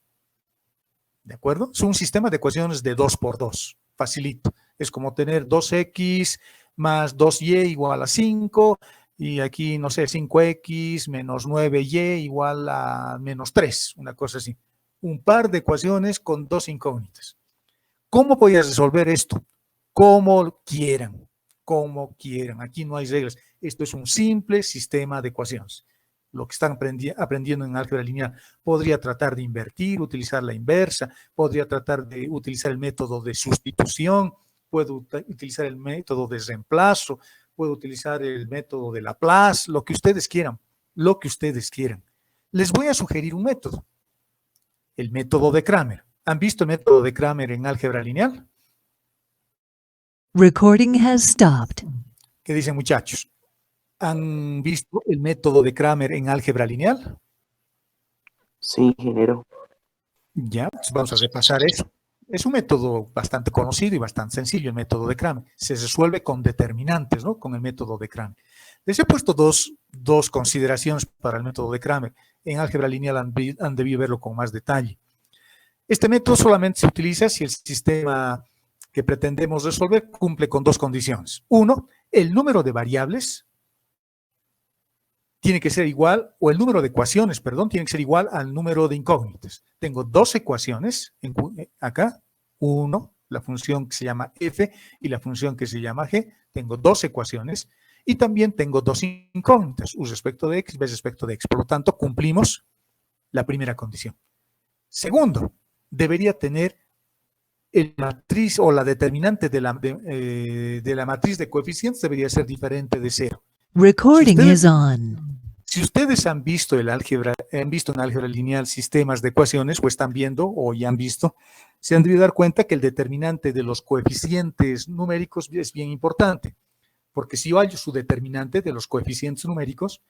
¿De acuerdo? Es un sistema de ecuaciones de 2 por 2. Facilito. Es como tener 2x más 2y igual a 5. Y aquí, no sé, 5x menos 9y igual a menos 3. Una cosa así. Un par de ecuaciones con dos incógnitas. ¿Cómo voy a resolver esto? Como quieran. Como quieran. Aquí no hay reglas. Esto es un simple sistema de ecuaciones. Lo que están aprendiendo en álgebra lineal. Podría tratar de invertir, utilizar la inversa, podría tratar de utilizar el método de sustitución, puedo utilizar el método de reemplazo, puedo utilizar el método de Laplace, lo que ustedes quieran, lo que ustedes quieran. Les voy a sugerir un método, el método de Cramer. ¿Han visto el método de Cramer en álgebra lineal? Recording has stopped. ¿Qué dicen, muchachos? ¿Han visto el método de Cramer en álgebra lineal? Sí, ingeniero. Ya, pues vamos a repasar eso. Es un método bastante conocido y bastante sencillo, el método de Cramer. Se resuelve con determinantes, ¿no? Con el método de Cramer. Les he puesto dos consideraciones para el método de Cramer. En álgebra lineal han debido verlo con más detalle. Este método solamente se utiliza si el sistema que pretendemos resolver cumple con dos condiciones. Uno, el número de variables tiene que ser igual, o el número de ecuaciones, perdón, tiene que ser igual al número de incógnitas. Tengo dos ecuaciones acá, uno, la función que se llama f y la función que se llama g. Tengo dos ecuaciones y también tengo dos incógnitas, u respecto de x, b respecto de x. Por lo tanto, cumplimos la primera condición. Segundo, debería tener el matriz o la determinante de la matriz de coeficientes debería ser diferente de 0. Recording is on. Si ustedes han visto en álgebra lineal sistemas de ecuaciones, o están viendo, o ya han visto, se han de dar cuenta que el determinante de los coeficientes numéricos es bien importante, porque si yo hallo su determinante de los coeficientes numéricos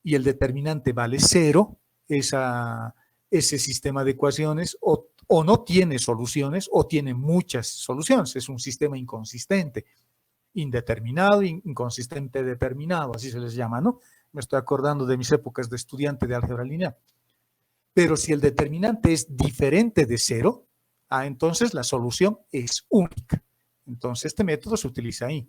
y el determinante vale 0, ese sistema de ecuaciones o no tiene soluciones o tiene muchas soluciones, es un sistema inconsistente. Indeterminado, inconsistente, determinado, así se les llama, ¿no? Me estoy acordando de mis épocas de estudiante de álgebra lineal. Pero si el determinante es diferente de 0, entonces la solución es única. Entonces este método se utiliza ahí.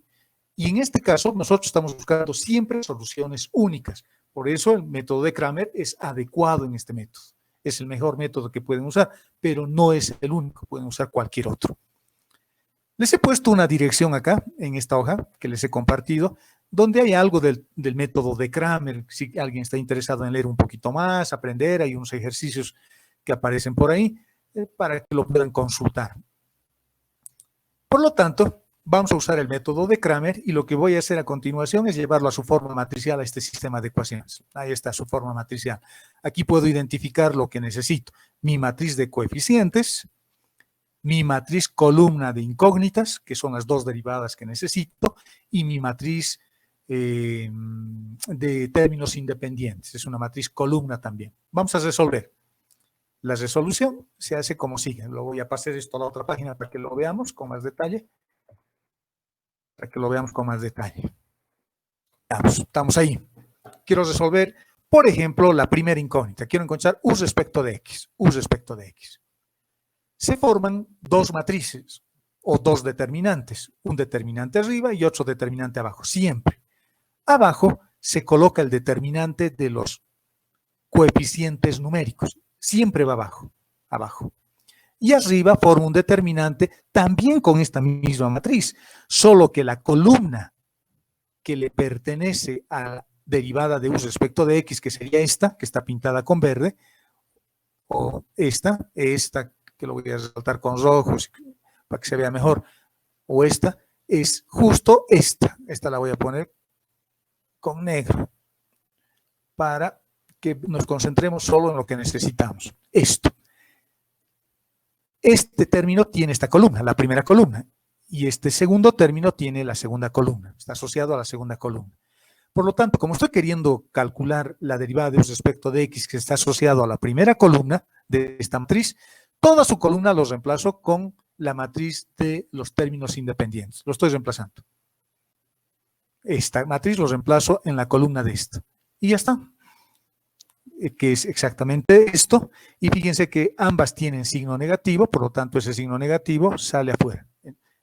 Y en este caso nosotros estamos buscando siempre soluciones únicas. Por eso el método de Cramer es adecuado en este método. Es el mejor método que pueden usar, pero no es el único, pueden usar cualquier otro. Les he puesto una dirección acá, en esta hoja que les he compartido, donde hay algo del método de Cramer. Si alguien está interesado en leer un poquito más, aprender, hay unos ejercicios que aparecen por ahí para que lo puedan consultar. Por lo tanto, vamos a usar el método de Cramer y lo que voy a hacer a continuación es llevarlo a su forma matricial a este sistema de ecuaciones. Ahí está su forma matricial. Aquí puedo identificar lo que necesito. Mi matriz de coeficientes, mi matriz columna de incógnitas, que son las dos derivadas que necesito, y mi matriz de términos independientes. Es una matriz columna también. Vamos a resolver. La resolución se hace como sigue. Lo voy a pasar esto a la otra página para que lo veamos con más detalle. Estamos ahí. Quiero resolver, por ejemplo, la primera incógnita. Quiero encontrar u respecto de x. Se forman dos matrices o dos determinantes, un determinante arriba y otro determinante abajo, siempre. Abajo se coloca el determinante de los coeficientes numéricos. siempre va abajo, abajo. Y arriba forma un determinante también con esta misma matriz, solo que la columna que le pertenece a la derivada de u respecto de x, que sería esta, que está pintada con verde, o esta que lo voy a resaltar con rojo para que se vea mejor, o esta, es justo esta. Esta la voy a poner con negro para que nos concentremos solo en lo que necesitamos. Esto. Este término tiene esta columna, la primera columna, y este segundo término tiene la segunda columna, está asociado a la segunda columna. Por lo tanto, como estoy queriendo calcular la derivada de u respecto de x que está asociado a la primera columna de esta matriz, toda su columna lo reemplazo con la matriz de los términos independientes. Lo estoy reemplazando. Esta matriz lo reemplazo en la columna de esta. Y ya está. Que es exactamente esto. Y fíjense que ambas tienen signo negativo, por lo tanto ese signo negativo sale afuera.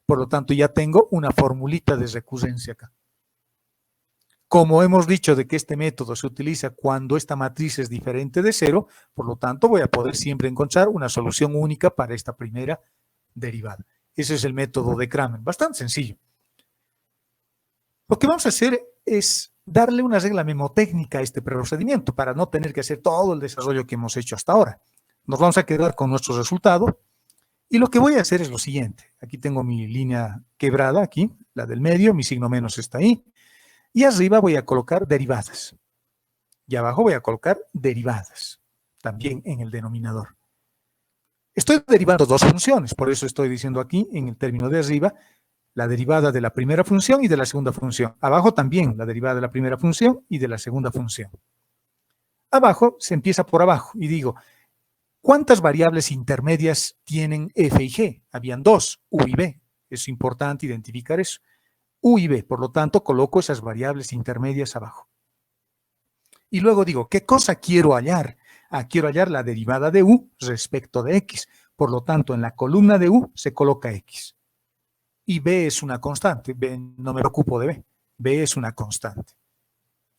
Por lo tanto ya tengo una formulita de recurrencia acá. Como hemos dicho de que este método se utiliza cuando esta matriz es diferente de cero, por lo tanto voy a poder siempre encontrar una solución única para esta primera derivada. Ese es el método de Kramer, bastante sencillo. Lo que vamos a hacer es darle una regla memotécnica a este procedimiento para no tener que hacer todo el desarrollo que hemos hecho hasta ahora. Nos vamos a quedar con nuestro resultado y lo que voy a hacer es lo siguiente. Aquí tengo mi línea quebrada, aquí, la del medio, mi signo menos está ahí. Y arriba voy a colocar derivadas. Y abajo voy a colocar derivadas, también en el denominador. Estoy derivando dos funciones, por eso estoy diciendo aquí, en el término de arriba, la derivada de la primera función y de la segunda función. Abajo también la derivada de la primera función y de la segunda función. Abajo se empieza por abajo y digo, ¿cuántas variables intermedias tienen f y g? Habían dos, u y b. Es importante identificar eso. U y b, por lo tanto, coloco esas variables intermedias abajo. Y luego digo, ¿qué cosa quiero hallar? Quiero hallar la derivada de u respecto de x. Por lo tanto, en la columna de u se coloca x. Y b es una constante. B, no me preocupo de b. B es una constante.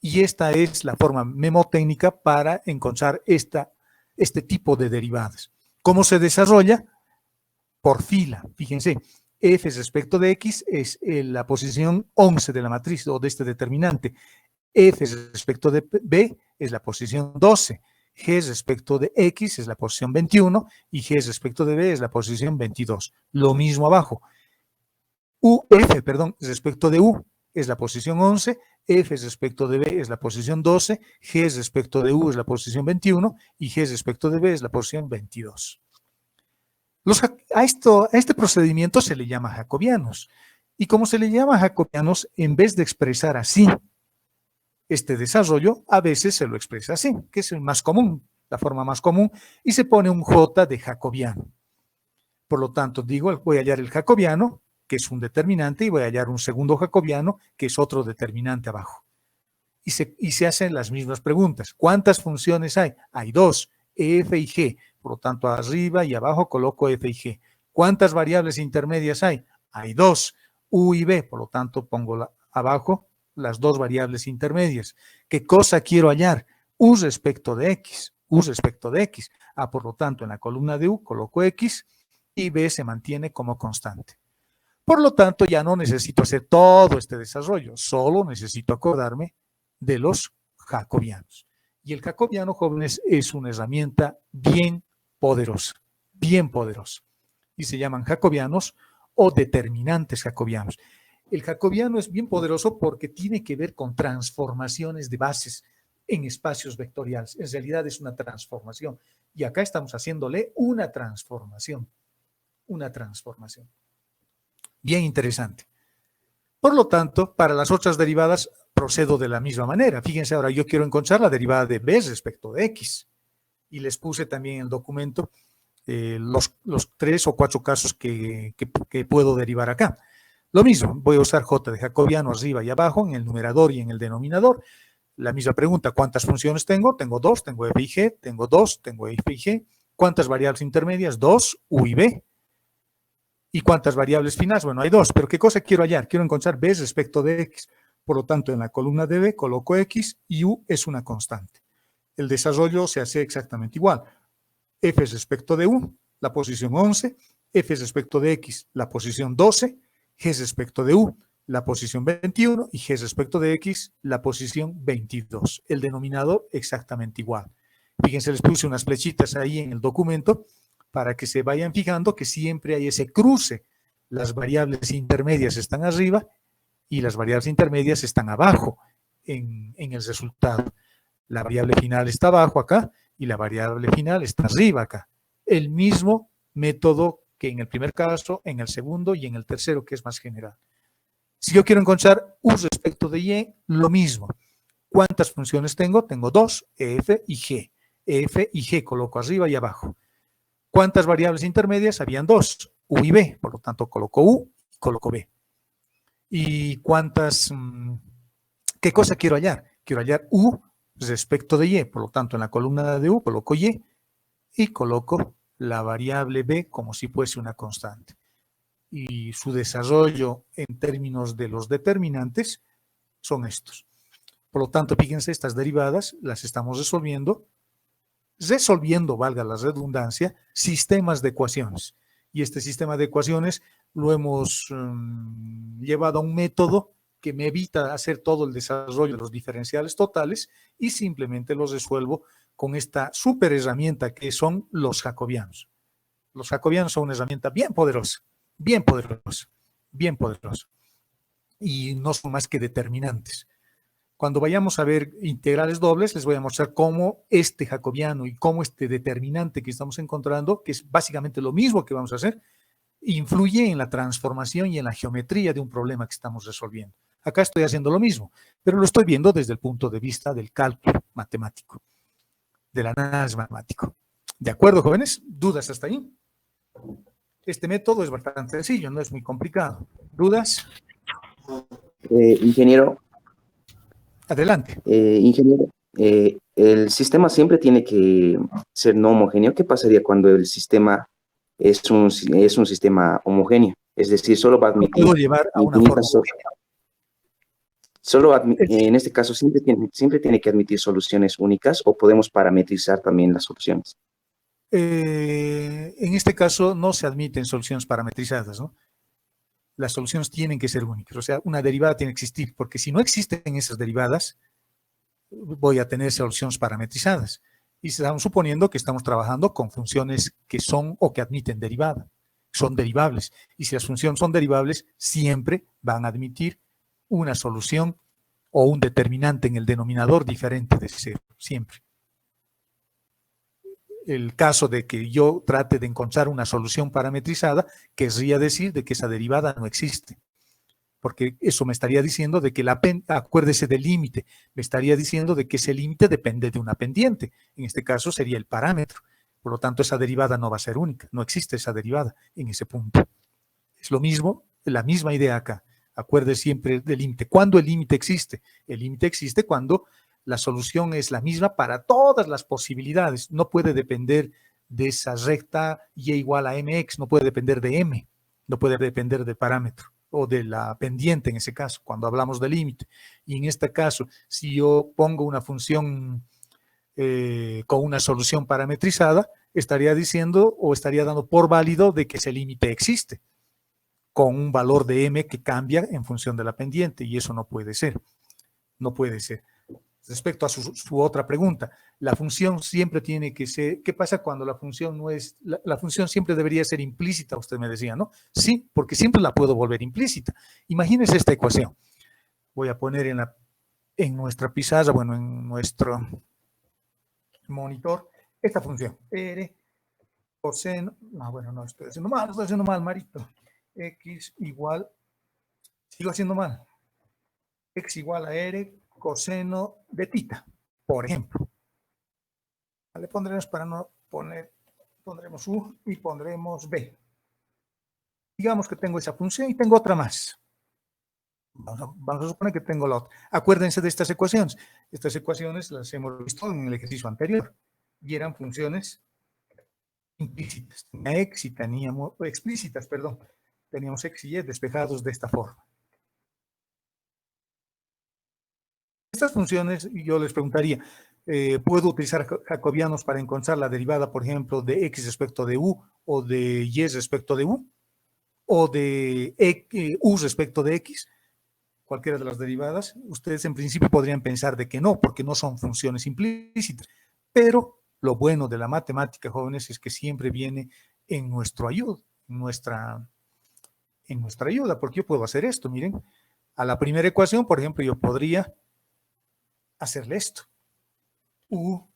Y esta es la forma memotécnica para encontrar este tipo de derivadas. ¿Cómo se desarrolla? Por fila. Fíjense. F respecto de x es la posición 11 de la matriz o de este determinante. F respecto de b es la posición 12. G respecto de x es la posición 21 y G respecto de b es la posición 22. Lo mismo abajo. F respecto de u es la posición 11, F respecto de b es la posición 12, G respecto de u es la posición 21 y G respecto de b es la posición 22. A este procedimiento se le llama jacobianos. Y como se le llama jacobianos, en vez de expresar así este desarrollo, a veces se lo expresa así, que es el más común, la forma más común, y se pone un J de jacobiano. Por lo tanto, digo, voy a hallar el jacobiano, que es un determinante, y voy a hallar un segundo jacobiano, que es otro determinante abajo. Y se hacen las mismas preguntas. ¿Cuántas funciones hay? Hay dos, f y g. Por lo tanto, arriba y abajo coloco f y g. ¿Cuántas variables intermedias hay? Hay dos, u y b. Por lo tanto, pongo abajo las dos variables intermedias. ¿Qué cosa quiero hallar? U respecto de x. U respecto de x. Por lo tanto, en la columna de u coloco x y b se mantiene como constante. Por lo tanto, ya no necesito hacer todo este desarrollo. Solo necesito acordarme de los jacobianos. Y el jacobiano, jóvenes, es una herramienta bien poderosa. Y se llaman jacobianos o determinantes jacobianos. El jacobiano es bien poderoso porque tiene que ver con transformaciones de bases en espacios vectoriales. En realidad es una transformación. Y acá estamos haciéndole una transformación. Una transformación. Bien interesante. Por lo tanto, para las otras derivadas procedo de la misma manera. Fíjense ahora, yo quiero encontrar la derivada de b respecto de x. Y les puse también en el documento los 3 o 4 casos que puedo derivar acá. Lo mismo, voy a usar J de jacobiano arriba y abajo, en el numerador y en el denominador. La misma pregunta, ¿cuántas funciones tengo? Tengo 2, tengo f y g, tengo 2, tengo f y g. ¿Cuántas variables intermedias? 2, u y b. ¿Y cuántas variables finales? Bueno, hay 2, pero ¿qué cosa quiero hallar? Quiero encontrar b respecto de x. Por lo tanto, en la columna de b coloco x y u es una constante. El desarrollo se hace exactamente igual. f respecto de u, la posición 11, f respecto de x, la posición 12, g respecto de u, la posición 21 y g respecto de x, la posición 22. El denominador exactamente igual. Fíjense, les puse unas flechitas ahí en el documento para que se vayan fijando que siempre hay ese cruce. Las variables intermedias están arriba y las variables intermedias están abajo en el resultado. La variable final está abajo acá y la variable final está arriba acá. El mismo método que en el primer caso, en el segundo y en el tercero, que es más general. Si yo quiero encontrar u respecto de y, lo mismo. ¿Cuántas funciones tengo? Tengo 2, f y g. F y g coloco arriba y abajo. ¿Cuántas variables intermedias? Habían 2, u y b. Por lo tanto, coloco u y coloco b. ¿Y cuántas? ¿Qué cosa quiero hallar? Quiero hallar u respecto de y. Por lo tanto, en la columna de u coloco y coloco la variable b como si fuese una constante. Y su desarrollo en términos de los determinantes son estos. Por lo tanto, fíjense, estas derivadas las estamos resolviendo, valga la redundancia, sistemas de ecuaciones. Y este sistema de ecuaciones lo hemos llevado a un método que me evita hacer todo el desarrollo de los diferenciales totales y simplemente los resuelvo con esta super herramienta que son los jacobianos. Los jacobianos son una herramienta bien poderosa, bien poderosa, bien poderosa. Y no son más que determinantes. Cuando vayamos a ver integrales dobles, les voy a mostrar cómo este jacobiano y cómo este determinante que estamos encontrando, que es básicamente lo mismo que vamos a hacer, influye en la transformación y en la geometría de un problema que estamos resolviendo. Acá estoy haciendo lo mismo, pero lo estoy viendo desde el punto de vista del cálculo matemático, del análisis matemático. ¿De acuerdo, jóvenes? ¿Dudas hasta ahí? Este método es bastante sencillo, no es muy complicado. ¿Dudas? Ingeniero. Adelante. Ingeniero, el sistema siempre tiene que ser no homogéneo. ¿Qué pasaría cuando el sistema es un sistema homogéneo? Es decir, solo va a admitir... Puedo llevar a una forma en este caso, siempre tiene que admitir soluciones únicas, o podemos parametrizar también las soluciones. En este caso no se admiten soluciones parametrizadas, ¿no? Las soluciones tienen que ser únicas, o sea, una derivada tiene que existir, porque si no existen esas derivadas, voy a tener soluciones parametrizadas. Y estamos suponiendo que estamos trabajando con funciones que son o que admiten derivada, son derivables. Y si las funciones son derivables, siempre van a admitir una solución o un determinante en el denominador diferente de cero, siempre. El caso de que yo trate de encontrar una solución parametrizada, querría decir de que esa derivada no existe. Porque eso me estaría diciendo de que acuérdese del límite, me estaría diciendo de que ese límite depende de una pendiente. En este caso sería el parámetro. Por lo tanto, esa derivada no va a ser única. No existe esa derivada en ese punto. Es lo mismo, la misma idea acá. Acuérdese siempre del límite. ¿Cuándo el límite existe? El límite existe cuando la solución es la misma para todas las posibilidades. No puede depender de esa recta y igual a mx, no puede depender de m, no puede depender del parámetro o de la pendiente en ese caso, cuando hablamos de límite. Y en este caso, si yo pongo una función con una solución parametrizada, estaría diciendo o estaría dando por válido de que ese límite existe, con un valor de m que cambia en función de la pendiente, y eso no puede ser. No puede ser. Respecto a su otra pregunta, la función siempre tiene que ser, ¿qué pasa cuando la función no es, la función siempre debería ser implícita, usted me decía, ¿no? Sí, porque siempre la puedo volver implícita. Imagínese esta ecuación. Voy a poner en nuestra pizarra, bueno, en nuestro monitor, esta función, r coseno, no, bueno, no, estoy haciendo mal, Marito. X igual, sigo haciendo mal, x igual a r coseno de tita, por ejemplo. Le pondremos, para no poner, pondremos u y pondremos b. Digamos que tengo esa función y tengo otra más. Vamos a suponer que tengo la otra. Acuérdense de estas ecuaciones. Estas ecuaciones las hemos visto en el ejercicio anterior y eran funciones implícitas. X y teníamos, explícitas, perdón. Teníamos x y y despejados de esta forma. Estas funciones, yo les preguntaría, Puedo utilizar jacobianos para encontrar la derivada, por ejemplo, de x respecto de u, o de y respecto de u, o de u respecto de x, cualquiera de las derivadas. Ustedes en principio podrían pensar de que no, porque no son funciones implícitas, pero lo bueno de la matemática, jóvenes, es que siempre viene en nuestra ayuda, porque yo puedo hacer esto, miren, a la primera ecuación, por ejemplo, yo podría hacerle esto, u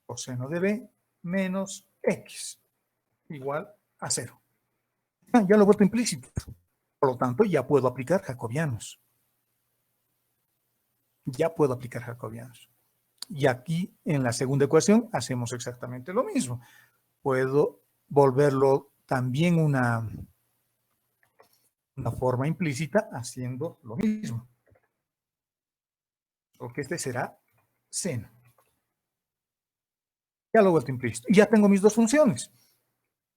coseno de b menos x igual a 0. Ya lo he vuelto implícito. Por lo tanto, ya puedo aplicar jacobianos. Y aquí, en la segunda ecuación, hacemos exactamente lo mismo. Puedo volverlo también una forma implícita haciendo lo mismo. Porque este será seno. Ya lo he vuelto implícito. Y ya tengo mis dos funciones.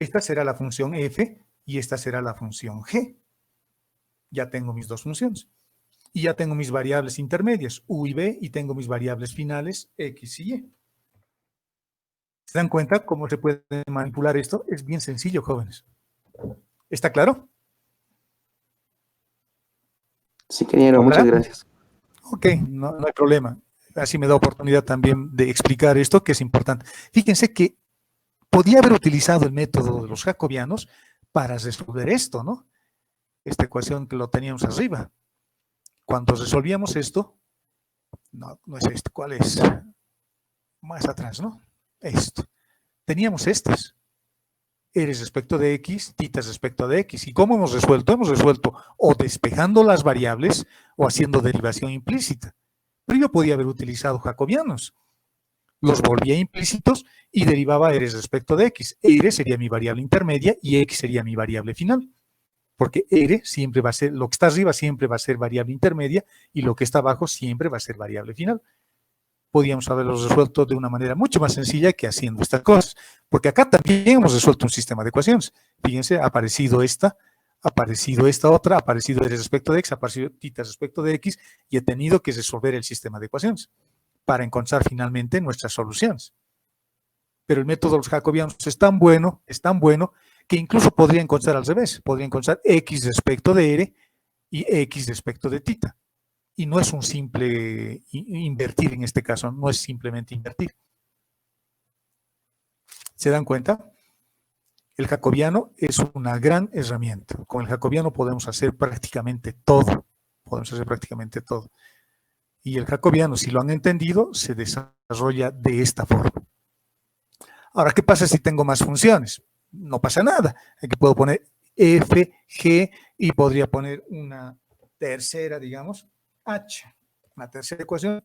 Esta será la función f y esta será la función g. Ya tengo mis dos funciones. Y ya tengo mis variables intermedias, u y b, y tengo mis variables finales, x y y. ¿Se dan cuenta cómo se puede manipular esto? Es bien sencillo, jóvenes. ¿Está claro? Sí, ingeniero, muchas gracias. Ok, no hay problema. Así me da oportunidad también de explicar esto, que es importante. Fíjense que podía haber utilizado el método de los jacobianos para resolver esto, ¿no? Esta ecuación que lo teníamos arriba. Cuando resolvíamos esto, no es esto, ¿cuál es? Más atrás, ¿no? Esto. Teníamos estas. R respecto de x, θ respecto de x. ¿Y cómo hemos resuelto? Hemos resuelto o despejando las variables o haciendo derivación implícita. Pero yo podía haber utilizado jacobianos. Los volvía implícitos y derivaba R respecto de x. R sería mi variable intermedia y x sería mi variable final. Porque R siempre va a ser, lo que está arriba siempre va a ser variable intermedia y lo que está abajo siempre va a ser variable final. Podíamos haberlos resuelto de una manera mucho más sencilla que haciendo estas cosas. Porque acá también hemos resuelto un sistema de ecuaciones. Fíjense, ha aparecido esta otra, ha aparecido R respecto de x, ha aparecido θ respecto de x y he tenido que resolver el sistema de ecuaciones para encontrar finalmente nuestras soluciones. Pero el método de los jacobianos es tan bueno que incluso podría encontrar al revés. Podría encontrar x respecto de R y x respecto de θ. Y no es un simple invertir en este caso, no es simplemente invertir. ¿Se dan cuenta? El jacobiano es una gran herramienta. Con el jacobiano podemos hacer prácticamente todo. Y el jacobiano, si lo han entendido, se desarrolla de esta forma. Ahora, ¿qué pasa si tengo más funciones? No pasa nada. Aquí puedo poner f, g y podría poner una tercera, digamos, h. Una tercera ecuación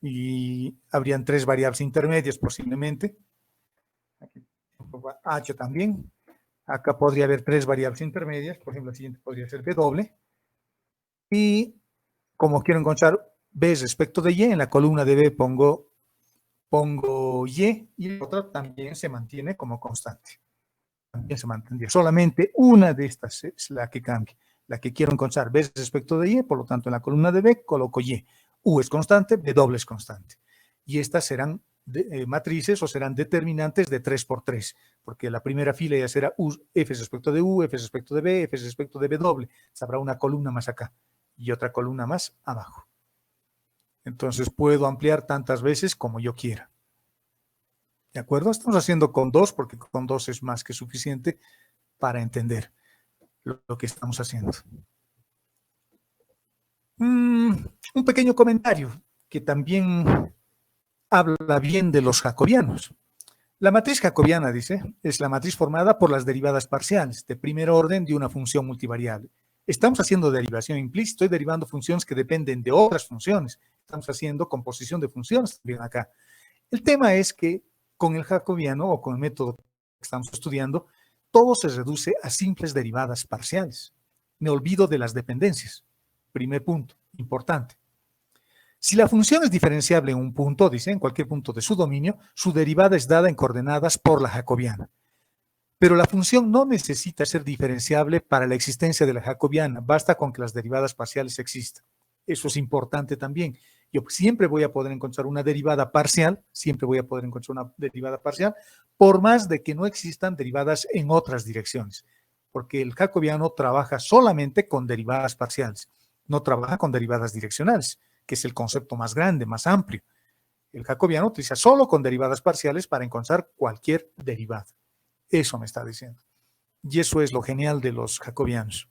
y habrían tres variables intermedias posiblemente. Aquí h también. Acá podría haber tres variables intermedias. Por ejemplo, la siguiente podría ser b doble. Y como quiero encontrar b respecto de y, en la columna de b pongo y la otra también se mantiene como constante. También se mantendría. Solamente una de estas es la que cambia. La que quiero encontrar b respecto de y, por lo tanto en la columna de b coloco y. U es constante, b doble es constante. Y estas serán matrices o serán determinantes de 3 por 3, porque la primera fila ya será f respecto de u, f respecto de b, f respecto de b doble. Habrá una columna más acá y otra columna más abajo. Entonces puedo ampliar tantas veces como yo quiera. ¿De acuerdo? Estamos haciendo con 2 porque con 2 es más que suficiente para entender lo que estamos haciendo. Un pequeño comentario que también habla bien de los jacobianos. La matriz jacobiana, dice, es la matriz formada por las derivadas parciales de primer orden de una función multivariable. Estamos haciendo derivación implícita, estoy derivando funciones que dependen de otras funciones. Estamos haciendo composición de funciones también acá. El tema es que con el jacobiano o con el método que estamos estudiando, todo se reduce a simples derivadas parciales. Me olvido de las dependencias. Primer punto, importante. Si la función es diferenciable en un punto, dice, en cualquier punto de su dominio, su derivada es dada en coordenadas por la jacobiana. Pero la función no necesita ser diferenciable para la existencia de la jacobiana, basta con que las derivadas parciales existan. Eso es importante también. Yo siempre voy a poder encontrar una derivada parcial, siempre voy a poder encontrar una derivada parcial, por más de que no existan derivadas en otras direcciones, porque el jacobiano trabaja solamente con derivadas parciales, no trabaja con derivadas direccionales, que es el concepto más grande, más amplio. El jacobiano utiliza solo con derivadas parciales para encontrar cualquier derivada. Eso me está diciendo. Y eso es lo genial de los jacobianos.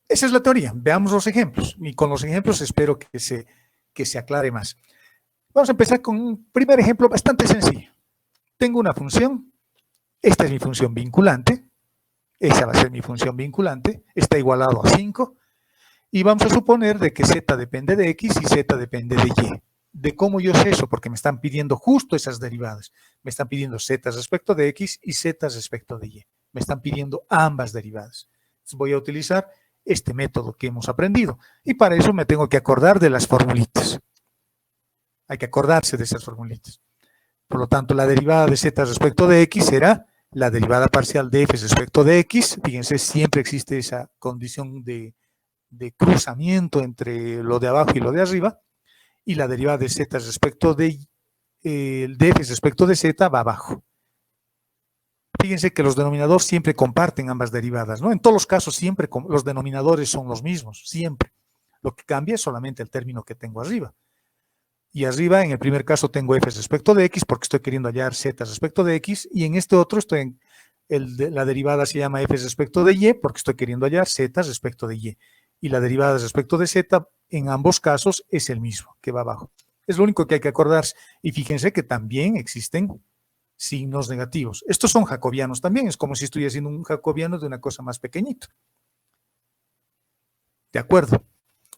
Esa es la teoría. Veamos los ejemplos. Y con los ejemplos espero que se aclare más. Vamos a empezar con un primer ejemplo bastante sencillo. Tengo una función. Esta es mi función vinculante. Esa va a ser mi función vinculante. Está igualado a 5. Y vamos a suponer de que z depende de x y z depende de y. ¿De cómo yo sé eso? Porque me están pidiendo justo esas derivadas. Me están pidiendo z respecto de x y z respecto de y. Me están pidiendo ambas derivadas. Entonces voy a utilizar este método que hemos aprendido. Y para eso me tengo que acordar de las formulitas. Hay que acordarse de esas formulitas. Por lo tanto, la derivada de z respecto de x será la derivada parcial de f respecto de x. Fíjense, siempre existe esa condición de cruzamiento entre lo de abajo y lo de arriba. Y la derivada de z respecto de f respecto de z va abajo. Fíjense que los denominadores siempre comparten ambas derivadas, ¿no? En todos los casos siempre los denominadores son los mismos, siempre. Lo que cambia es solamente el término que tengo arriba. Y arriba, en el primer caso, tengo f respecto de x porque estoy queriendo hallar z respecto de x. Y en este otro, la derivada se llama f respecto de y porque estoy queriendo hallar z respecto de y. Y la derivada respecto de z, en ambos casos, es el mismo, que va abajo. Es lo único que hay que acordarse. Y fíjense que también existen signos negativos. Estos son jacobianos también. Es como si estuviera haciendo un jacobiano de una cosa más pequeñita. ¿De acuerdo?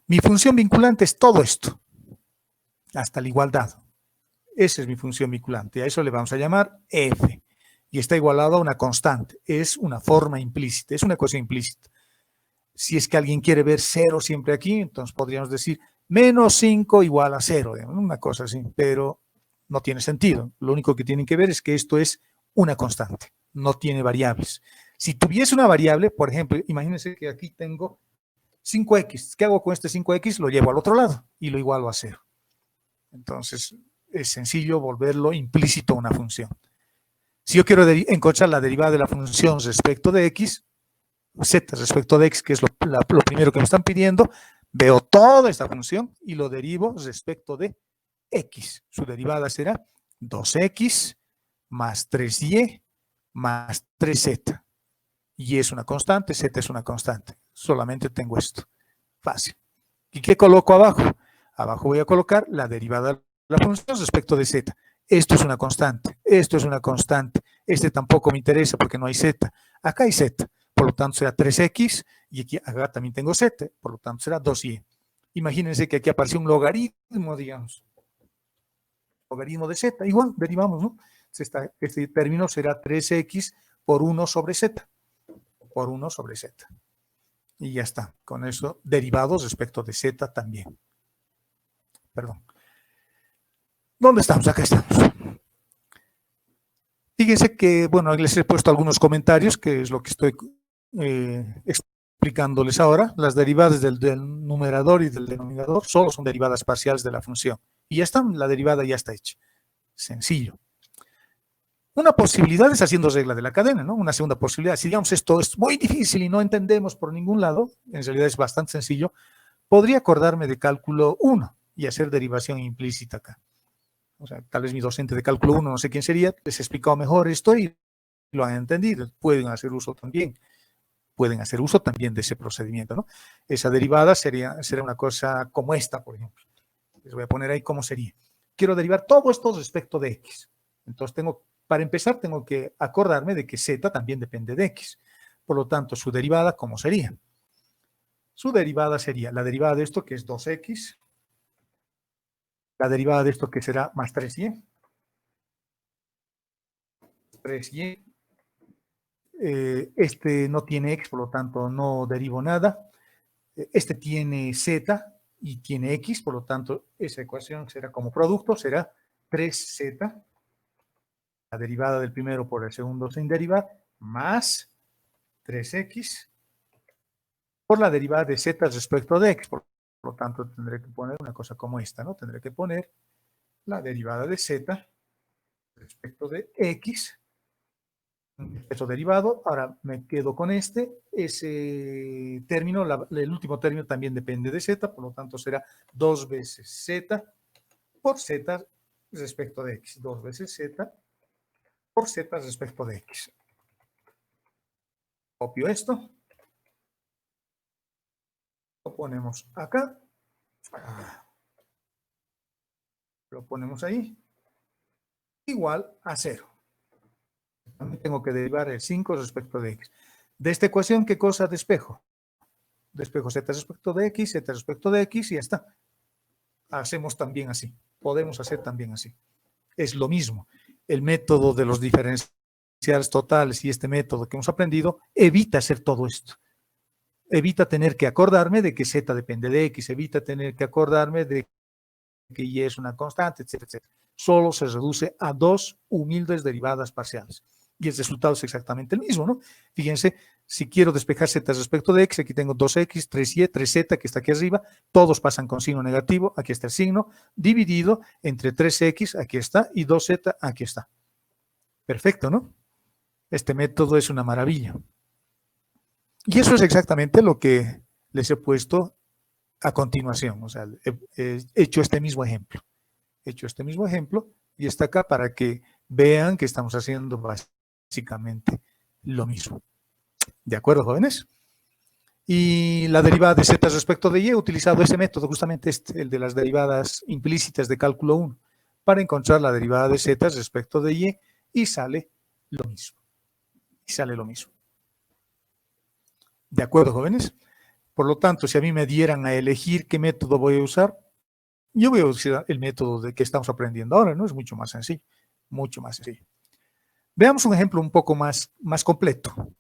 Mi función vinculante es todo esto. Hasta la igualdad. Esa es mi función vinculante. A eso le vamos a llamar f. Y está igualado a una constante. Es una forma implícita. Es una cosa implícita. Si es que alguien quiere ver 0 siempre aquí, entonces podríamos decir menos 5 igual a 0. Una cosa así. Pero no tiene sentido. Lo único que tienen que ver es que esto es una constante. No tiene variables. Si tuviese una variable, por ejemplo, imagínense que aquí tengo 5x. ¿Qué hago con este 5x? Lo llevo al otro lado y lo igualo a 0. Entonces, es sencillo volverlo implícito a una función. Si yo quiero encontrar la derivada de la función respecto de x, z respecto de x, que es lo primero que me están pidiendo, veo toda esta función y lo derivo respecto de x. Su derivada será 2x más 3y más 3z. Y es una constante, z es una constante. Solamente tengo esto. Fácil. ¿Y qué coloco abajo? Abajo voy a colocar la derivada de la función respecto de z. Esto es una constante, esto es una constante. Este tampoco me interesa porque no hay z. Acá hay z, por lo tanto será 3x y aquí acá también tengo z, por lo tanto será 2y. Imagínense que aquí apareció un logaritmo, digamos. Logaritmo de z, igual, derivamos, ¿no? Este término será 3x por 1 sobre z. Por 1 sobre z. Y ya está. Con eso, derivados respecto de z también. Perdón. ¿Dónde estamos? Acá estamos. Fíjense que, bueno, les he puesto algunos comentarios, que es lo que estoy explicándoles ahora. Las derivadas del numerador y del denominador solo son derivadas parciales de la función. Y ya está, la derivada ya está hecha. Sencillo. Una posibilidad es haciendo regla de la cadena, ¿no? Una segunda posibilidad. Si digamos esto es muy difícil y no entendemos por ningún lado, en realidad es bastante sencillo, podría acordarme de cálculo 1 y hacer derivación implícita acá. O sea, tal vez mi docente de cálculo 1, no sé quién sería, les he explicado mejor esto y lo han entendido. Pueden hacer uso también de ese procedimiento, ¿no? Esa derivada será una cosa como esta, por ejemplo. Les voy a poner ahí cómo sería. Quiero derivar todo esto respecto de x. Entonces para empezar, tengo que acordarme de que z también depende de x. Por lo tanto, su derivada, ¿cómo sería? Su derivada sería la derivada de esto, que es 2x, la derivada de esto, que será más 3y. 3y. Este no tiene x, por lo tanto no derivo nada. Este tiene z y tiene x, por lo tanto esa ecuación será como producto, será 3z, la derivada del primero por el segundo sin derivar, más 3x por la derivada de z respecto de x. Por Por lo tanto, tendré que poner una cosa como esta, ¿no? Tendré que poner la derivada de z respecto de x, eso derivado. Ahora me quedo con ese término, el último término también depende de z, por lo tanto será 2 veces z por z respecto de x, 2 veces z por z respecto de x. Copio esto, lo ponemos acá, lo ponemos ahí, igual a 0. También tengo que derivar el 5 respecto de x. De esta ecuación, ¿qué cosa despejo? Despejo z respecto de x, z respecto de x y ya está. Hacemos también así. Podemos hacer también así. Es lo mismo. El método de los diferenciales totales y este método que hemos aprendido evita hacer todo esto. Evita tener que acordarme de que z depende de x, evita tener que acordarme de que y es una constante, etcétera, etcétera. Solo se reduce a 2 humildes derivadas parciales. Y el resultado es exactamente el mismo, ¿no? Fíjense, si quiero despejar z respecto de x, aquí tengo 2x, 3y, 3z, que está aquí arriba, todos pasan con signo negativo, aquí está el signo, dividido entre 3x, aquí está, y 2z, aquí está. Perfecto, ¿no? Este método es una maravilla. Y eso es exactamente lo que les he puesto a continuación. O sea, he hecho este mismo ejemplo. He hecho este mismo ejemplo y está acá para que vean que estamos haciendo básicamente lo mismo. ¿De acuerdo, jóvenes? Y la derivada de z respecto de y he utilizado ese método, justamente el de las derivadas implícitas de cálculo 1, para encontrar la derivada de z respecto de y sale lo mismo. Y sale lo mismo. ¿De acuerdo, jóvenes? Por lo tanto, si a mí me dieran a elegir qué método voy a usar, yo voy a usar el método de que estamos aprendiendo ahora, ¿no? Es mucho más sencillo, mucho más sencillo. Veamos un ejemplo un poco más completo,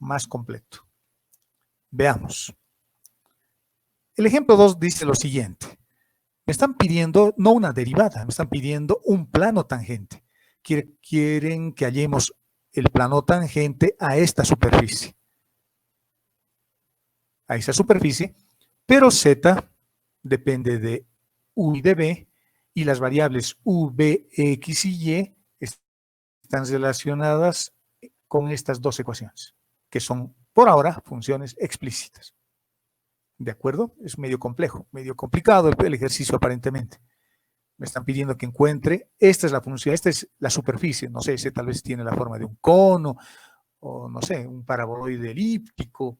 Veamos. El ejemplo 2 dice lo siguiente. Me están pidiendo, no una derivada, me están pidiendo un plano tangente. Quieren que hallemos el plano tangente a esta superficie. A esa superficie, pero z depende de u y de b, y las variables u, b, x y y están relacionadas con estas dos ecuaciones, que son, por ahora, funciones explícitas. ¿De acuerdo? Es medio complejo, medio complicado el ejercicio aparentemente. Me están pidiendo que encuentre, esta es la función, esta es la superficie, no sé, ese tal vez tiene la forma de un cono, o no sé, un paraboloide elíptico,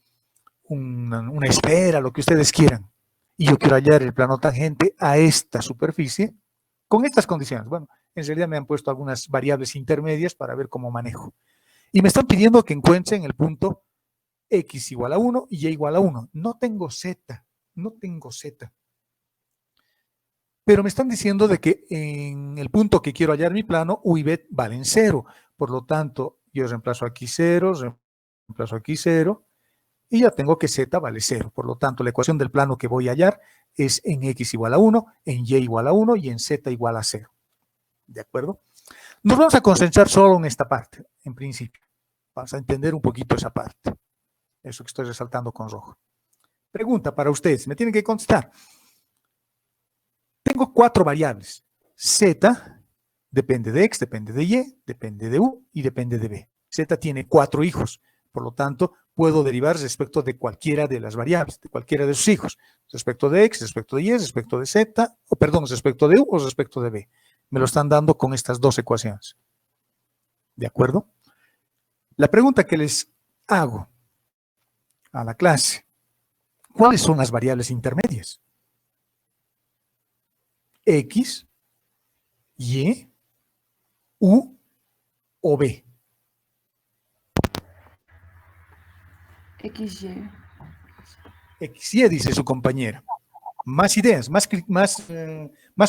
una esfera, lo que ustedes quieran. Y yo quiero hallar el plano tangente a esta superficie con estas condiciones. Bueno, en realidad me han puesto algunas variables intermedias para ver cómo manejo. Y me están pidiendo que encuentren el punto x igual a 1 y y igual a 1. No tengo z. Pero me están diciendo de que en el punto que quiero hallar mi plano, u y b valen 0. Por lo tanto, yo reemplazo aquí 0, reemplazo aquí 0, y ya tengo que z vale 0. Por lo tanto, la ecuación del plano que voy a hallar es en x igual a 1, en y igual a 1 y en z igual a 0. ¿De acuerdo? Nos vamos a concentrar solo en esta parte, en principio. Vamos a entender un poquito esa parte. Eso que estoy resaltando con rojo. Pregunta para ustedes, me tienen que contestar. Tengo 4 variables. Z depende de x, depende de y, depende de u y depende de b. Z tiene 4 hijos. Por lo tanto, puedo derivar respecto de cualquiera de las variables, de cualquiera de sus hijos. Respecto de x, respecto de y, respecto de z, respecto de u o respecto de b. Me lo están dando con estas dos ecuaciones. ¿De acuerdo? La pregunta que les hago a la clase, ¿cuáles son las variables intermedias? X, Y, U o B. XY. XY, dice su compañera. Más ideas, más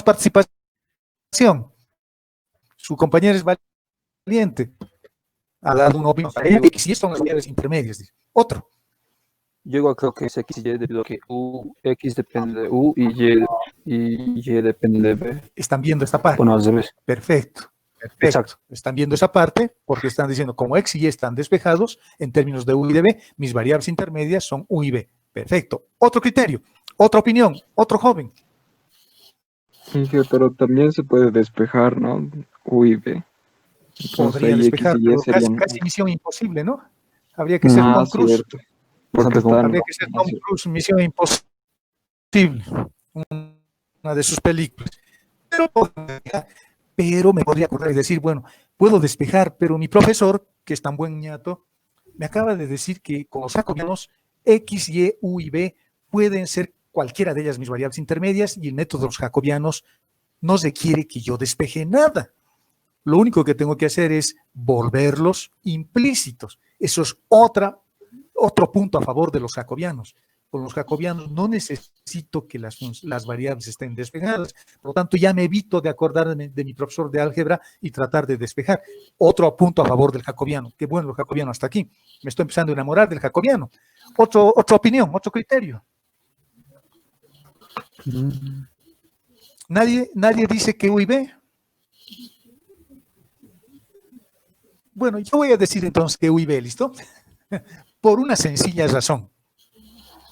participación. Su compañera es valiente. Ha dado una opinión. XY son las variables intermedias. Dice. Otro. Yo igual creo que es X y Y debido a que X depende de U y Y depende de B. Están viendo esta parte. Bueno, al revés. Perfecto. Exacto. Están viendo esa parte porque están diciendo como X y Y están despejados en términos de U y de B, mis variables intermedias son U y B. Perfecto. Otro criterio. Otra opinión, otro joven. Inge, pero también se puede despejar, ¿no? U y B. Entonces Podría ahí X despejar, y Y pero casi, serían... casi misión imposible, ¿no? Habría que ser Ah, Tom Cruise. cierto. Porque Bastante están... Habría que ser Tom Cruise, misión imposible. Una de sus películas. Pero me podría acordar y decir, bueno, puedo despejar, pero mi profesor, que es tan buen ñato, me acaba de decir que con los jacobianos X, Y, U y B pueden ser cualquiera de ellas mis variables intermedias y el método de los jacobianos no requiere que yo despeje nada. Lo único que tengo que hacer es volverlos implícitos. Eso es otro punto a favor de los jacobianos. Con los jacobianos no necesito que las variables estén despejadas. Por lo tanto, ya me evito de acordarme de mi profesor de álgebra y tratar de despejar. Otro punto a favor del jacobiano. Qué bueno el jacobiano hasta aquí. Me estoy empezando a enamorar del jacobiano. Otra opinión, otro criterio. Nadie dice que U y B. Bueno, yo voy a decir entonces que U y B, ¿listo? Por una sencilla razón.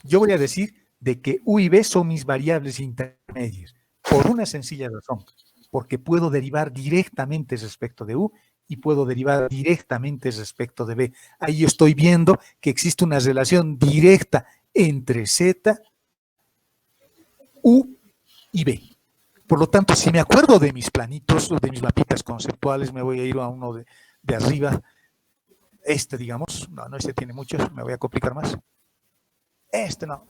Yo voy a decir de que U y B son mis variables intermedias. Por una sencilla razón. Porque puedo derivar directamente respecto de U y puedo derivar directamente respecto de B. Ahí yo estoy viendo que existe una relación directa entre Z, U y B. Por lo tanto, si me acuerdo de mis planitos o de mis mapitas conceptuales, me voy a ir a uno de arriba. Digamos, no, este tiene muchos, me voy a complicar más. No,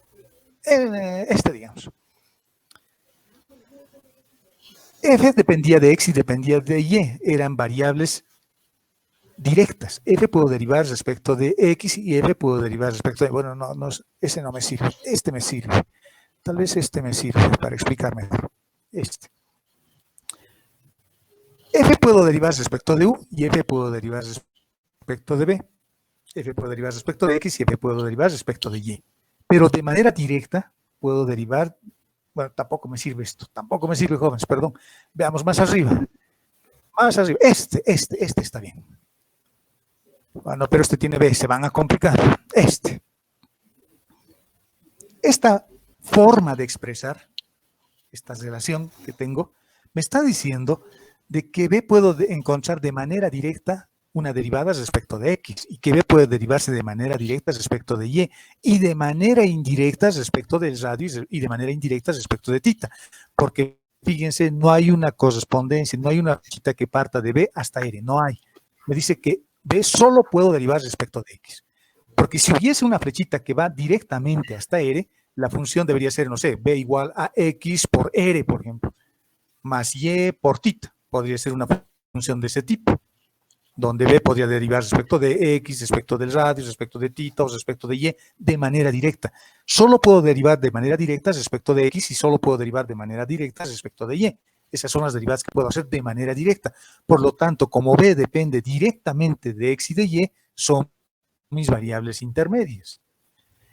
digamos. F dependía de X y dependía de Y, eran variables directas. F puedo derivar respecto de X y F puedo derivar respecto de... Bueno, no, ese no me sirve, este me sirve. Tal vez este me sirve para explicarme mejor. F puedo derivar respecto de U y F puedo derivar respecto de B. F puedo derivar respecto de X y F puedo derivar respecto de Y. Pero de manera directa puedo derivar, bueno, tampoco me sirve esto, tampoco me sirve, jóvenes, perdón. Veamos más arriba. Más arriba. Este está bien. Bueno, pero este tiene B, se van a complicar. Esta forma de expresar, esta relación que tengo, me está diciendo de que B puedo encontrar de manera directa una derivada respecto de X y que B puede derivarse de manera directa respecto de Y de manera indirecta respecto del radio y de manera indirecta respecto de tita. Porque fíjense, no hay una correspondencia, no hay una flechita que parta de B hasta R, no hay. Me dice que B solo puedo derivar respecto de X. Porque si hubiese una flechita que va directamente hasta R, la función debería ser, no sé, B igual a X por R, por ejemplo, más Y por tita. Podría ser una función de ese tipo, donde B podría derivar respecto de X, respecto del radio, respecto de tita o respecto de Y, de manera directa. Solo puedo derivar de manera directa respecto de X y solo puedo derivar de manera directa respecto de Y. Esas son las derivadas que puedo hacer de manera directa. Por lo tanto, como B depende directamente de X y de Y, son mis variables intermedias.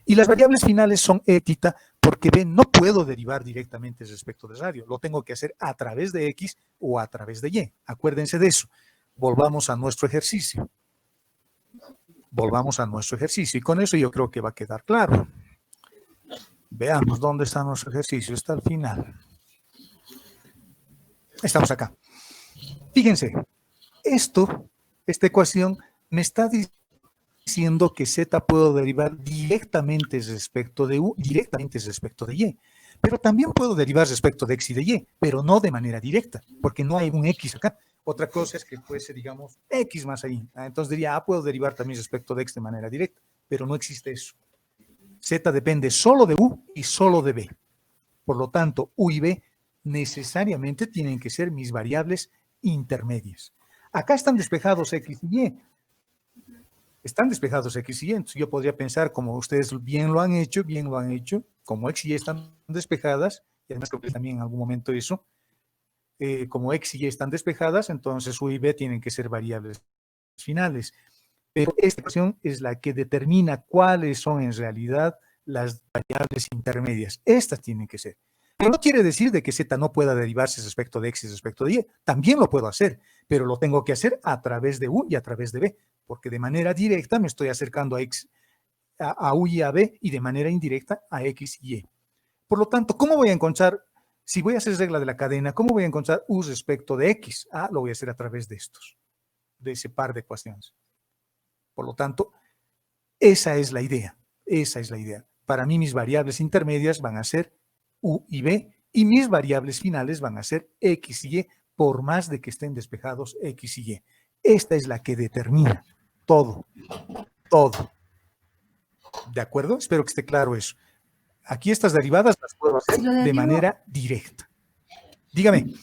Y las variables finales son E, tita, porque B no puedo derivar directamente respecto de radio. Lo tengo que hacer a través de X o a través de Y. Acuérdense de eso. Volvamos a nuestro ejercicio. Y con eso yo creo que va a quedar claro. Veamos dónde está nuestro ejercicio. Está al final. Estamos acá. Fíjense, esta ecuación me está diciendo que Z puedo derivar directamente respecto de U, directamente respecto de Y. Pero también puedo derivar respecto de X y de Y, pero no de manera directa, porque no hay un X acá. Otra cosa es que fuese, digamos, X más ahí. Entonces diría, puedo derivar también respecto de X de manera directa, pero no existe eso. Z depende solo de U y solo de B. Por lo tanto, U y B necesariamente tienen que ser mis variables intermedias. Acá están despejados X y Y. Entonces yo podría pensar, como ustedes bien lo han hecho, como X y Y están despejadas, y además creo que también en algún momento eso, como X y Y están despejadas, entonces U y B tienen que ser variables finales. Pero esta ecuación es la que determina cuáles son en realidad las variables intermedias. Estas tienen que ser. Pero no quiere decir de que Z no pueda derivarse respecto de X y respecto de Y. También lo puedo hacer, pero lo tengo que hacer a través de U y a través de B, porque de manera directa me estoy acercando a U y a B y de manera indirecta a X y Y. Por lo tanto, ¿cómo voy a encontrar, si voy a hacer regla de la cadena, cómo voy a encontrar U respecto de X? Lo voy a hacer a través de estos, de ese par de ecuaciones. Por lo tanto, esa es la idea. Esa es la idea. Para mí mis variables intermedias van a ser U y B y mis variables finales van a ser X y Y, por más de que estén despejados X y Y. Esta es la que determina todo, todo. ¿De acuerdo? Espero que esté claro eso. Aquí estas derivadas las puedo hacer Si lo de derivo- manera directa. Dígame.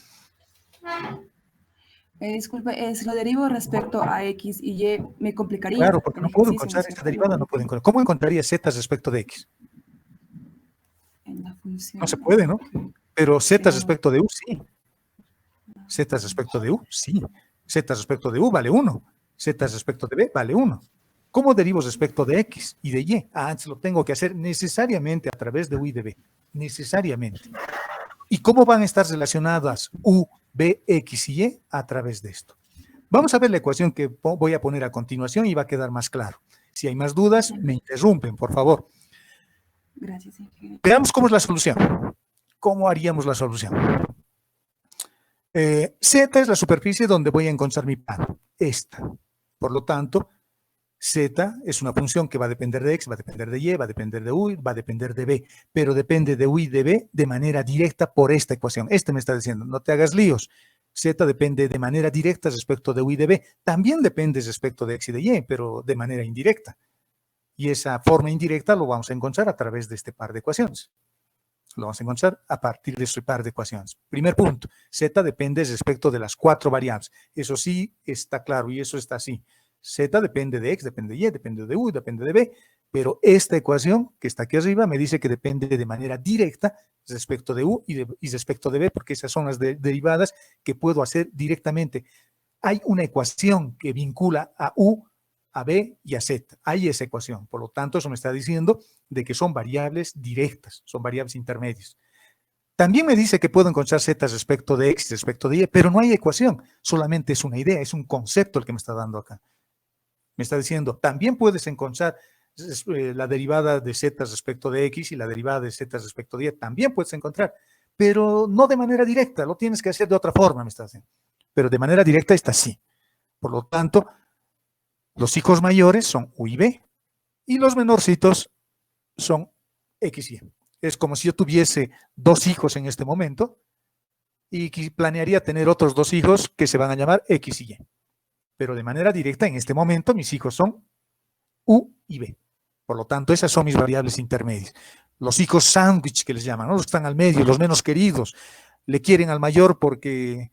Disculpe, si lo derivo respecto a X y Y, me complicaría. Claro, porque el no puedo ejercicio, ¿no encontrar es esta cierto? derivada, no puedo encontrar. ¿Cómo encontraría Z respecto de X? En la función. No se puede, ¿no? Pero Z Claro. respecto de U, sí. Z respecto de U, sí. Z respecto de U vale 1. Z respecto de B vale 1. ¿Cómo derivo respecto de X y de Y? Antes lo tengo que hacer necesariamente a través de U y de B. Necesariamente. ¿Y cómo van a estar relacionadas U, B, X y Y? A través de esto. Vamos a ver la ecuación que voy a poner a continuación y va a quedar más claro. Si hay más dudas, me interrumpen, por favor. Gracias, ingeniero. Veamos cómo es la solución. ¿Cómo haríamos la solución? Z es la superficie donde voy a encontrar mi plano. Esta. Por lo tanto, Z es una función que va a depender de X, va a depender de Y, va a depender de U, va a depender de B, pero depende de U y de B de manera directa por esta ecuación. Me está diciendo, no te hagas líos. Z depende de manera directa respecto de U y de B. También depende respecto de X y de Y, pero de manera indirecta. Y esa forma indirecta lo vamos a encontrar a través de este par de ecuaciones. Lo vamos a encontrar a partir de este par de ecuaciones. Primer punto, Z depende respecto de las 4 variables. Eso sí está claro y eso está así. Z depende de X, depende de Y, depende de U, depende de B, pero esta ecuación que está aquí arriba me dice que depende de manera directa respecto de U y respecto de B, porque esas son las derivadas que puedo hacer directamente. Hay una ecuación que vincula a U, a B y a Z. Hay esa ecuación. Por lo tanto, eso me está diciendo de que son variables directas, son variables intermedias. También me dice que puedo encontrar Z respecto de X, respecto de Y, pero no hay ecuación, solamente es una idea, es un concepto el que me está dando acá. Me está diciendo, también puedes encontrar la derivada de Z respecto de X y la derivada de Z respecto de Y, también puedes encontrar, pero no de manera directa, lo tienes que hacer de otra forma, me está diciendo. Pero de manera directa está así. Por lo tanto, los hijos mayores son U y B y los menorcitos son X y Y. Es como si yo tuviese 2 hijos en este momento y planearía tener otros 2 hijos que se van a llamar X y Y. Pero de manera directa, en este momento, mis hijos son U y B. Por lo tanto, esas son mis variables intermedias. Los hijos sándwich que les llaman, ¿no? Los que están al medio, los menos queridos. Le quieren al mayor porque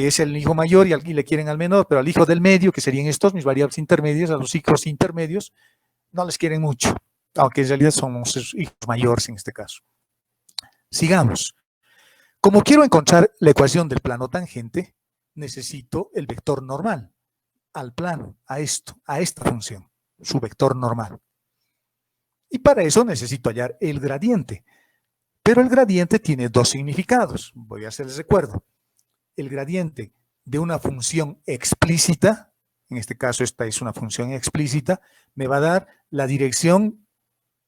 es el hijo mayor y le quieren al menor, pero al hijo del medio, que serían estos, mis variables intermedias, a los hijos intermedios, no les quieren mucho, aunque en realidad son los hijos mayores en este caso. Sigamos. Como quiero encontrar la ecuación del plano tangente, necesito el vector normal al plano, a esta función, su vector normal. Y para eso necesito hallar el gradiente. Pero el gradiente tiene 2 significados. Voy a hacerles recuerdo. El gradiente de una función explícita, en este caso esta es una función explícita, me va a dar la dirección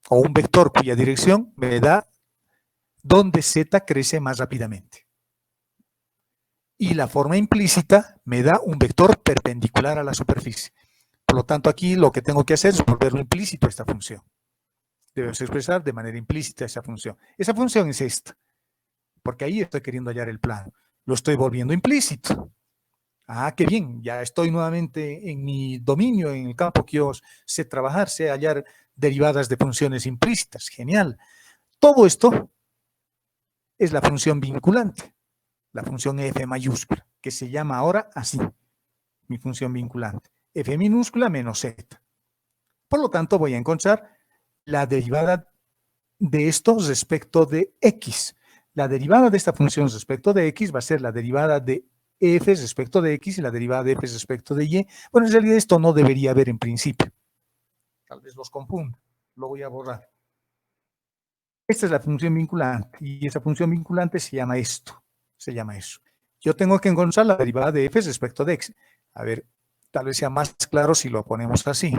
o un vector cuya dirección me da donde Z crece más rápidamente. Y la forma implícita me da un vector perpendicular a la superficie. Por lo tanto, aquí lo que tengo que hacer es volverlo implícito a esta función. Debemos expresar de manera implícita esa función. Esa función es esta, porque ahí estoy queriendo hallar el plano. Lo estoy volviendo implícito. Qué bien, ya estoy nuevamente en mi dominio, en el campo que yo sé trabajar, sé hallar derivadas de funciones implícitas. Genial. Todo esto es la función vinculante, la función f mayúscula, que se llama ahora así, mi función vinculante, f minúscula menos z. Por lo tanto, voy a encontrar la derivada de esto respecto de x. La derivada de esta función respecto de x va a ser la derivada de f respecto de x y la derivada de f respecto de y. Bueno, en realidad esto no debería haber en principio. Tal vez los confunda. Lo voy a borrar. Esta es la función vinculante y esa función vinculante se llama esto. Se llama eso. Yo tengo que encontrar la derivada de f respecto de x. A ver, tal vez sea más claro si lo ponemos así.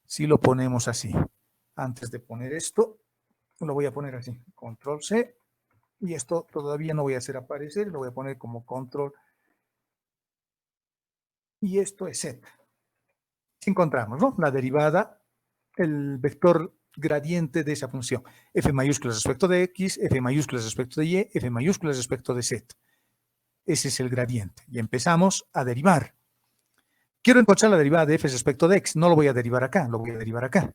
Si lo ponemos así. Antes de poner esto, lo voy a poner así, control C, y esto todavía no voy a hacer aparecer, lo voy a poner como control, y esto es Z. Si encontramos, ¿no? La derivada, el vector gradiente de esa función, f mayúsculas respecto de x, f mayúsculas respecto de y, f mayúsculas respecto de z. Ese es el gradiente, y empezamos a derivar. Quiero encontrar la derivada de f respecto de x, no lo voy a derivar acá, lo voy a derivar acá.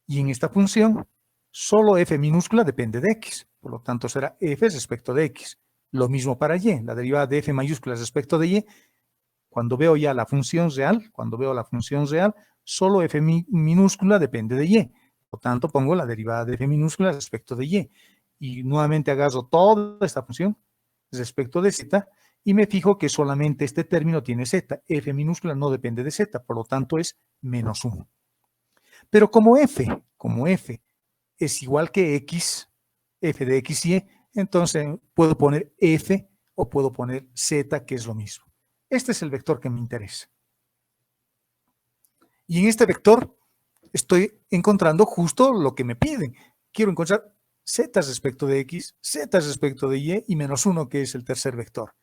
Y en esta función, solo f minúscula depende de x, por lo tanto será f respecto de x. Lo mismo para y, la derivada de f mayúsculas respecto de y, cuando veo ya la función real, solo f minúscula depende de y. Por lo tanto, pongo la derivada de f minúscula respecto de y. Y nuevamente agarro toda esta función respecto de z, y me fijo que solamente este término tiene z. F minúscula no depende de z, por lo tanto es menos 1. Pero como f es igual que x, f de x y, entonces puedo poner f o puedo poner z, que es lo mismo. Este es el vector que me interesa. Y en este vector estoy encontrando justo lo que me piden. Quiero encontrar z respecto de x, z respecto de y menos 1, que es el tercer vector.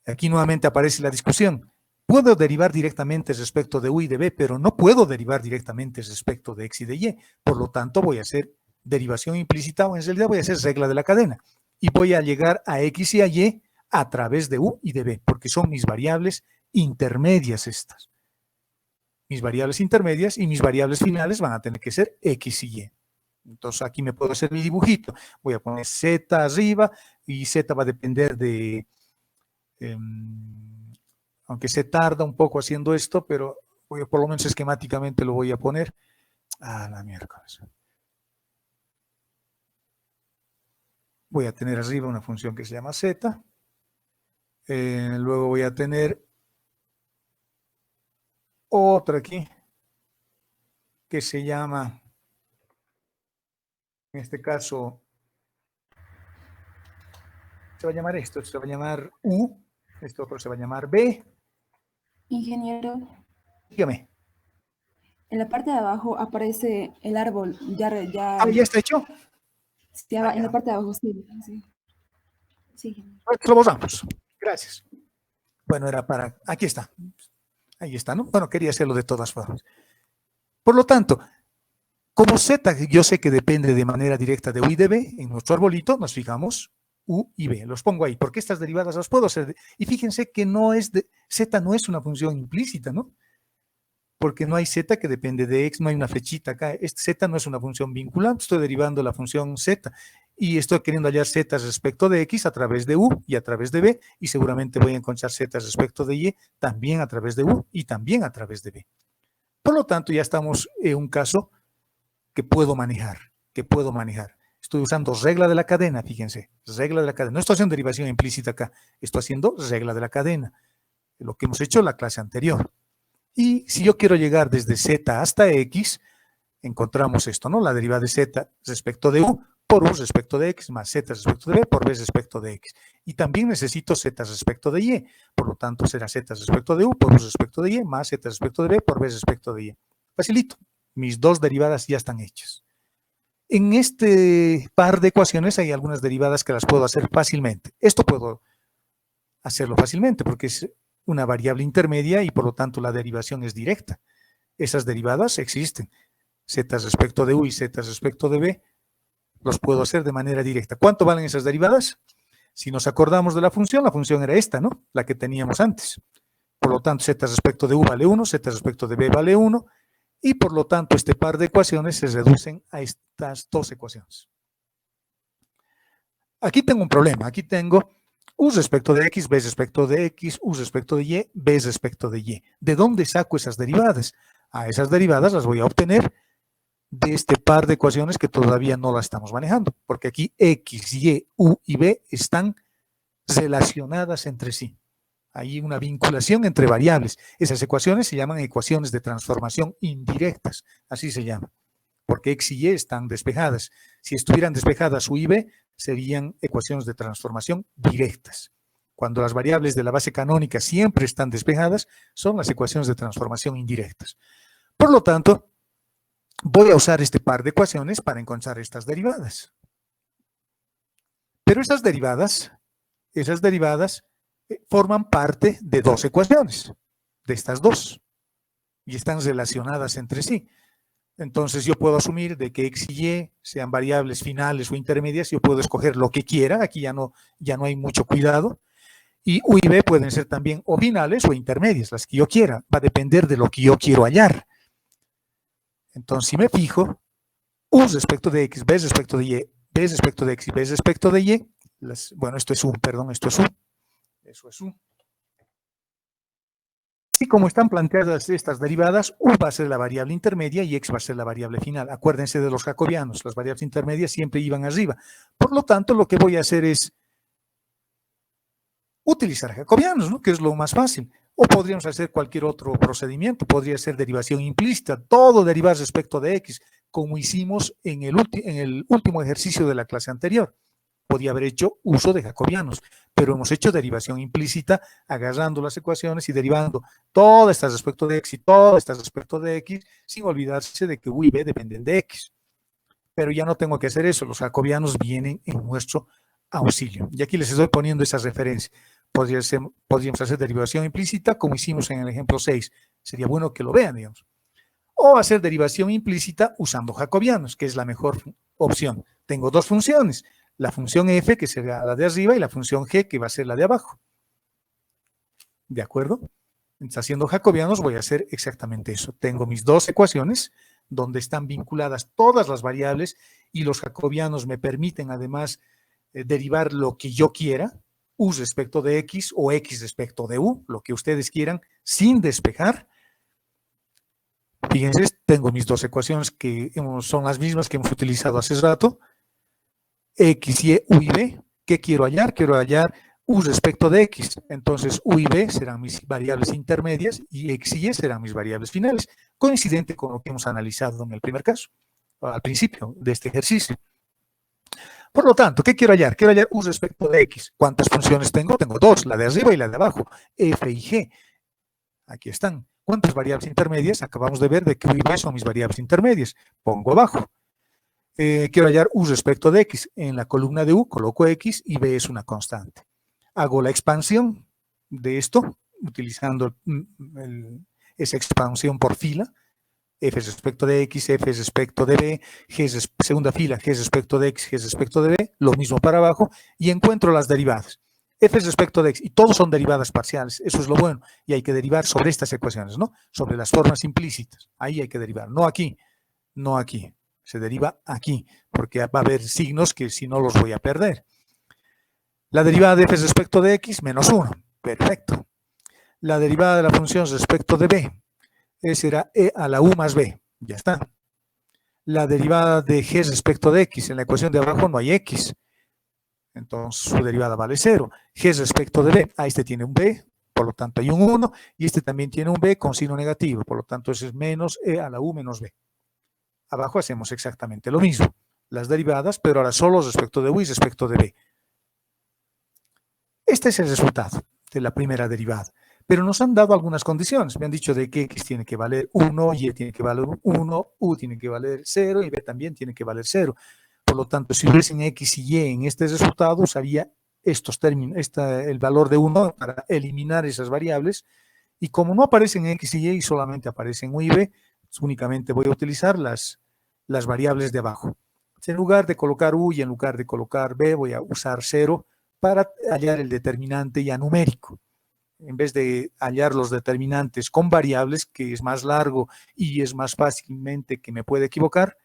Aquí nuevamente aparece la discusión. Puedo derivar directamente respecto de u y de b, pero no puedo derivar directamente respecto de x y de y. Por lo tanto, voy a hacer derivación implícita, o en realidad voy a hacer regla de la cadena. Y voy a llegar a x y a y a través de u y de b, porque son mis variables intermedias estas. Mis variables intermedias y mis variables finales van a tener que ser x y y. Entonces aquí me puedo hacer mi dibujito. Voy a poner z arriba y z va a depender de... aunque se tarda un poco haciendo esto, pero por lo menos esquemáticamente lo voy a poner. Ah, la miércoles. Voy a tener arriba una función que se llama z. Luego voy a tener otra aquí que se llama, en este caso, se va a llamar esto se va a llamar u, esto otro se va a llamar b. Ingeniero, Dígame. en la parte de abajo aparece el árbol, ya ¿Ya está hecho? en la parte de abajo, sí. Sí. Lo borramos. Gracias. Bueno, era para... Aquí está. Ahí está, ¿no? Bueno, quería hacerlo de todas formas. Por lo tanto, como z yo sé que depende de manera directa de u y de b, en nuestro arbolito nos fijamos u y b. Los pongo ahí, porque estas derivadas las puedo hacer. Y fíjense que z no es una función implícita, ¿no? Porque no hay z que depende de x, no hay una flechita acá. Z no es una función vinculante, estoy derivando la función z. Y estoy queriendo hallar z respecto de x a través de u y a través de b, y seguramente voy a encontrar z respecto de y también a través de u y también a través de b. Por lo tanto, ya estamos en un caso que puedo manejar, Estoy usando regla de la cadena, fíjense, regla de la cadena. No estoy haciendo derivación implícita acá, estoy haciendo regla de la cadena, lo que hemos hecho en la clase anterior. Y si yo quiero llegar desde z hasta x, encontramos esto, ¿no? La derivada de z respecto de u por u respecto de x más z respecto de b por b respecto de x. Y también necesito z respecto de y. Por lo tanto, será z respecto de u por u respecto de y más z respecto de b por b respecto de y. Facilito. Mis dos derivadas ya están hechas. En este par de ecuaciones hay algunas derivadas que las puedo hacer fácilmente. Esto puedo hacerlo fácilmente porque es una variable intermedia y por lo tanto la derivación es directa. Esas derivadas existen. Z respecto de u y z respecto de b los puedo hacer de manera directa. ¿Cuánto valen esas derivadas? Si nos acordamos de la función era esta, ¿no? La que teníamos antes. Por lo tanto, z respecto de u vale 1, z respecto de b vale 1, y por lo tanto este par de ecuaciones se reducen a estas dos ecuaciones. Aquí tengo un problema. Aquí tengo u respecto de x, b respecto de x, u respecto de y, b respecto de y. ¿De dónde saco esas derivadas? Esas derivadas las voy a obtener de este par de ecuaciones que todavía no las estamos manejando, porque aquí x, y, u y b están relacionadas entre sí. Hay una vinculación entre variables. Esas ecuaciones se llaman ecuaciones de transformación indirectas, así se llaman, porque x y y están despejadas. Si estuvieran despejadas u y b, serían ecuaciones de transformación directas. Cuando las variables de la base canónica siempre están despejadas, son las ecuaciones de transformación indirectas. Por lo tanto, voy a usar este par de ecuaciones para encontrar estas derivadas. Pero esas derivadas forman parte de dos ecuaciones, de estas dos, y están relacionadas entre sí. Entonces yo puedo asumir de que x y y sean variables finales o intermedias, yo puedo escoger lo que quiera, aquí ya no hay mucho cuidado, y u y b pueden ser también o finales o intermedias, las que yo quiera, va a depender de lo que yo quiero hallar. Entonces si me fijo, u respecto de x, b respecto de y, b respecto de x y b respecto de y, bueno, esto es u, perdón, esto es u, eso es u. Y como están planteadas estas derivadas, u va a ser la variable intermedia y x va a ser la variable final. Acuérdense de los jacobianos, las variables intermedias siempre iban arriba. Por lo tanto, lo que voy a hacer es utilizar jacobianos, ¿no? Que es lo más fácil. O podríamos hacer cualquier otro procedimiento, podría ser derivación implícita, todo derivar respecto de x, como hicimos en el último ejercicio de la clase anterior. Podía haber hecho uso de jacobianos, pero hemos hecho derivación implícita agarrando las ecuaciones y derivando todas estas respecto de x y todas estas respecto de x, sin olvidarse de que u y b dependen de x. Pero ya no tengo que hacer eso, los jacobianos vienen en nuestro auxilio. Y aquí les estoy poniendo esas referencias. Podríamos hacer derivación implícita como hicimos en el ejemplo 6. Sería bueno que lo vean, digamos. O hacer derivación implícita usando jacobianos, que es la mejor opción. Tengo dos funciones. La función f, que será la de arriba, y la función g, que va a ser la de abajo. ¿De acuerdo? Entonces, haciendo jacobianos voy a hacer exactamente eso. Tengo mis dos ecuaciones, donde están vinculadas todas las variables, y los jacobianos me permiten, además, derivar lo que yo quiera, u respecto de x o x respecto de u, lo que ustedes quieran, sin despejar. Fíjense, tengo mis dos ecuaciones que son las mismas que hemos utilizado hace rato. X, Y, U y B. ¿Qué quiero hallar? Quiero hallar U respecto de X. Entonces, U y B serán mis variables intermedias y X y Y serán mis variables finales, coincidente con lo que hemos analizado en el primer caso, al principio de este ejercicio. Por lo tanto, ¿qué quiero hallar? Quiero hallar U respecto de X. ¿Cuántas funciones tengo? Tengo dos, la de arriba y la de abajo, F y G. Aquí están. ¿Cuántas variables intermedias? Acabamos de ver de que U y B son mis variables intermedias. Pongo abajo. Quiero hallar U respecto de X. En la columna de U coloco X y B es una constante. Hago la expansión de esto utilizando esa expansión por fila. F respecto de X, F respecto de B, segunda fila, G respecto de X, G respecto de B, lo mismo para abajo, y encuentro las derivadas. F respecto de X, y todos son derivadas parciales, eso es lo bueno, y hay que derivar sobre estas ecuaciones, ¿no? Sobre las formas implícitas, ahí hay que derivar, no aquí, no aquí, se deriva aquí, porque va a haber signos que si no los voy a perder. La derivada de F respecto de X, menos 1, perfecto. La derivada de la función respecto de B, será e a la u más b, ya está. La derivada de g respecto de x, en la ecuación de abajo no hay x, entonces su derivada vale 0. G respecto de b, este tiene un b, por lo tanto hay un 1, y este también tiene un b con signo negativo, por lo tanto ese es menos e a la u menos b. Abajo hacemos exactamente lo mismo, las derivadas, pero ahora solo respecto de u y respecto de b. Este es el resultado de la primera derivada. Pero nos han dado algunas condiciones. Me han dicho de que x tiene que valer 1, y tiene que valer 1, u tiene que valer 0 y b también tiene que valer 0. Por lo tanto, si hubiesen x y y en este resultado, usaría estos términos, el valor de 1 para eliminar esas variables. Y como no aparecen x y y solamente aparecen u y b, únicamente voy a utilizar las variables de abajo. En lugar de colocar u y en lugar de colocar b, voy a usar 0 para hallar el determinante ya numérico. En vez de hallar los determinantes con variables, que es más largo y es más fácilmente que me puede equivocar,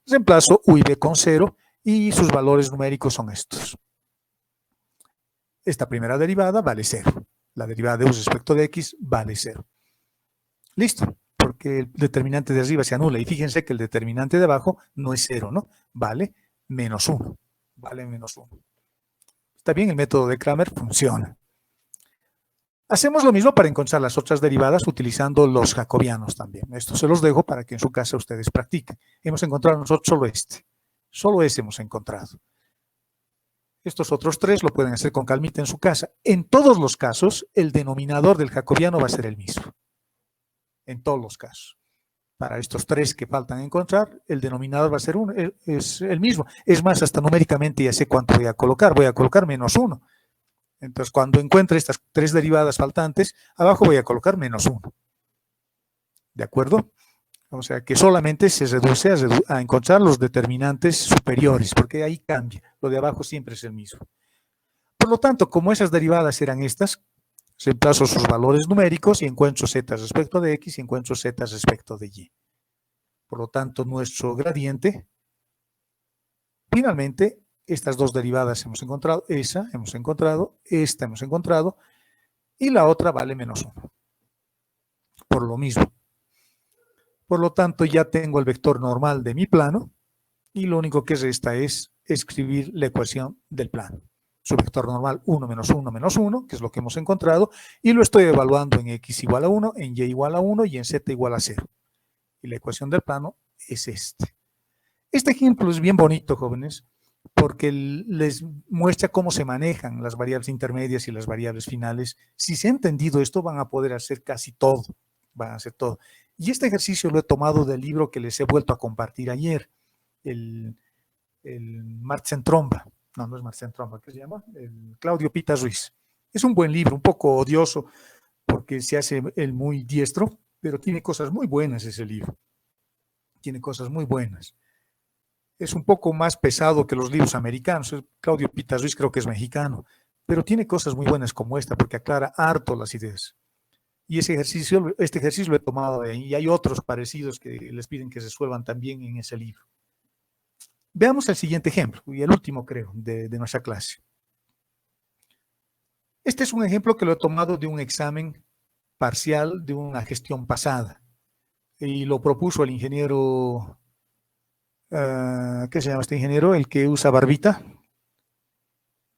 reemplazo u y b con 0 y sus valores numéricos son estos. Esta primera derivada vale 0. La derivada de u respecto de x vale 0. Listo, porque el determinante de arriba se anula y fíjense que el determinante de abajo no es 0, ¿no? Vale menos 1. Vale menos 1. Está bien, el método de Cramer funciona. Hacemos lo mismo para encontrar las otras derivadas utilizando los jacobianos también. Esto se los dejo para que en su casa ustedes practiquen. Hemos encontrado nosotros solo este. Solo ese hemos encontrado. Estos otros tres lo pueden hacer con calmita en su casa. En todos los casos, el denominador del jacobiano va a ser el mismo. En todos los casos. Para estos 3 que faltan encontrar, el denominador va a ser 1, es el mismo. Es más, hasta numéricamente ya sé cuánto voy a colocar -1. Entonces, cuando encuentre estas 3 derivadas faltantes, abajo voy a colocar -1. ¿De acuerdo? O sea, que solamente se reduce a encontrar los determinantes superiores, porque ahí cambia. Lo de abajo siempre es el mismo. Por lo tanto, como esas derivadas eran estas, reemplazo sus valores numéricos y encuentro z respecto de x y encuentro z respecto de y. Por lo tanto, nuestro gradiente, finalmente, estas 2 derivadas hemos encontrado, esa hemos encontrado, esta hemos encontrado, y la otra vale -1. Por lo mismo. Por lo tanto, ya tengo el vector normal de mi plano, y lo único que resta es escribir la ecuación del plano. Su vector normal 1 menos 1 menos 1, que es lo que hemos encontrado, y lo estoy evaluando en x igual a 1, en y igual a 1 y en z igual a 0. Y la ecuación del plano es este. Este ejemplo es bien bonito, jóvenes, porque les muestra cómo se manejan las variables intermedias y las variables finales. Si se ha entendido esto, van a poder hacer casi todo. Van a hacer todo. Y este ejercicio lo he tomado del libro que les he vuelto a compartir ayer, el Marx-en-Tromba. No es Marx-en-Tromba, ¿qué se llama? El Claudio Pita Ruiz. Es un buen libro, un poco odioso, porque se hace el muy diestro, pero tiene cosas muy buenas ese libro. Tiene cosas muy buenas. Es un poco más pesado que los libros americanos. Claudio Pita Ruiz creo que es mexicano, pero tiene cosas muy buenas como esta, porque aclara harto las ideas. Y este ejercicio lo he tomado de ahí, y hay otros parecidos que les piden que se resuelvan también en ese libro. Veamos el siguiente ejemplo, y el último, creo, de nuestra clase. Este es un ejemplo que lo he tomado de un examen parcial de una gestión pasada, y lo propuso el ingeniero, ¿qué se llama este ingeniero? El que usa barbita,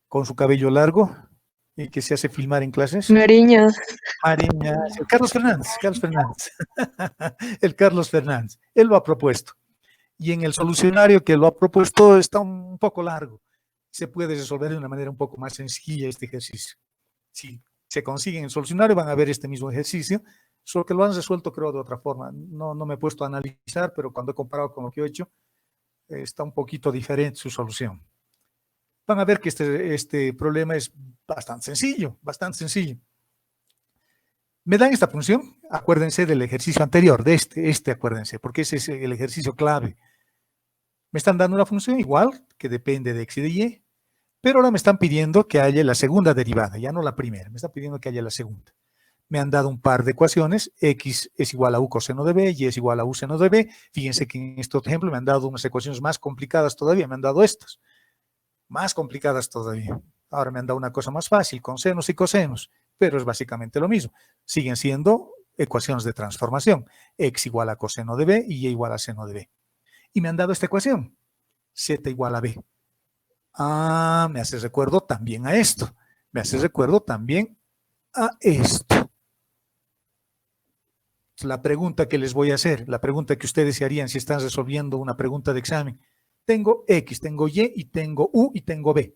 con su cabello largo, y que se hace filmar en clases. Mariño. Carlos Fernández. El Carlos Fernández. Él lo ha propuesto. Y en el solucionario que lo ha propuesto está un poco largo. Se puede resolver de una manera un poco más sencilla este ejercicio. Si se consigue en el solucionario van a ver este mismo ejercicio, solo que lo han resuelto creo de otra forma. No me he puesto a analizar, pero cuando he comparado con lo que he hecho, está un poquito diferente su solución. Van a ver que este problema es bastante sencillo, bastante sencillo. Me dan esta función, acuérdense del ejercicio anterior, de acuérdense, porque ese es el ejercicio clave. Me están dando una función igual, que depende de x y de y, pero ahora me están pidiendo que haya la segunda derivada, ya no la primera, me están pidiendo que haya la segunda. Me han dado un par de ecuaciones, x es igual a u coseno de b, y es igual a u seno de b. Fíjense que en este ejemplo me han dado unas ecuaciones más complicadas todavía, me han dado estas. Más complicadas todavía. Ahora me han dado una cosa más fácil, con senos y cosenos, pero es básicamente lo mismo. Siguen siendo ecuaciones de transformación. X igual a coseno de b y y igual a seno de b. Y me han dado esta ecuación, z igual a b. Me hace recuerdo también a esto. Me hace recuerdo también a esto. La pregunta que les voy a hacer, la pregunta que ustedes se harían si están resolviendo una pregunta de examen. Tengo X, tengo Y y tengo U y tengo B.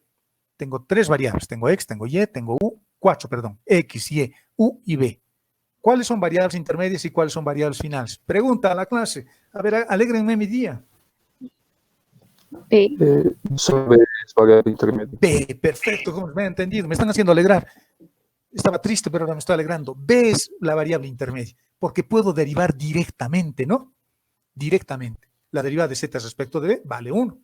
Tengo 3 variables. Tengo X, tengo Y, tengo U, 4, perdón. X, Y, U y B. ¿Cuáles son variables intermedias y cuáles son variables finales? Pregunta a la clase. A ver, alégrenme mi día. B. Solo B es variable intermedia. B, perfecto, como me han entendido. Me están haciendo alegrar. Estaba triste, pero ahora me estoy alegrando. B es la variable intermedia, porque puedo derivar directamente, ¿no? Directamente. La derivada de z respecto de b vale 1.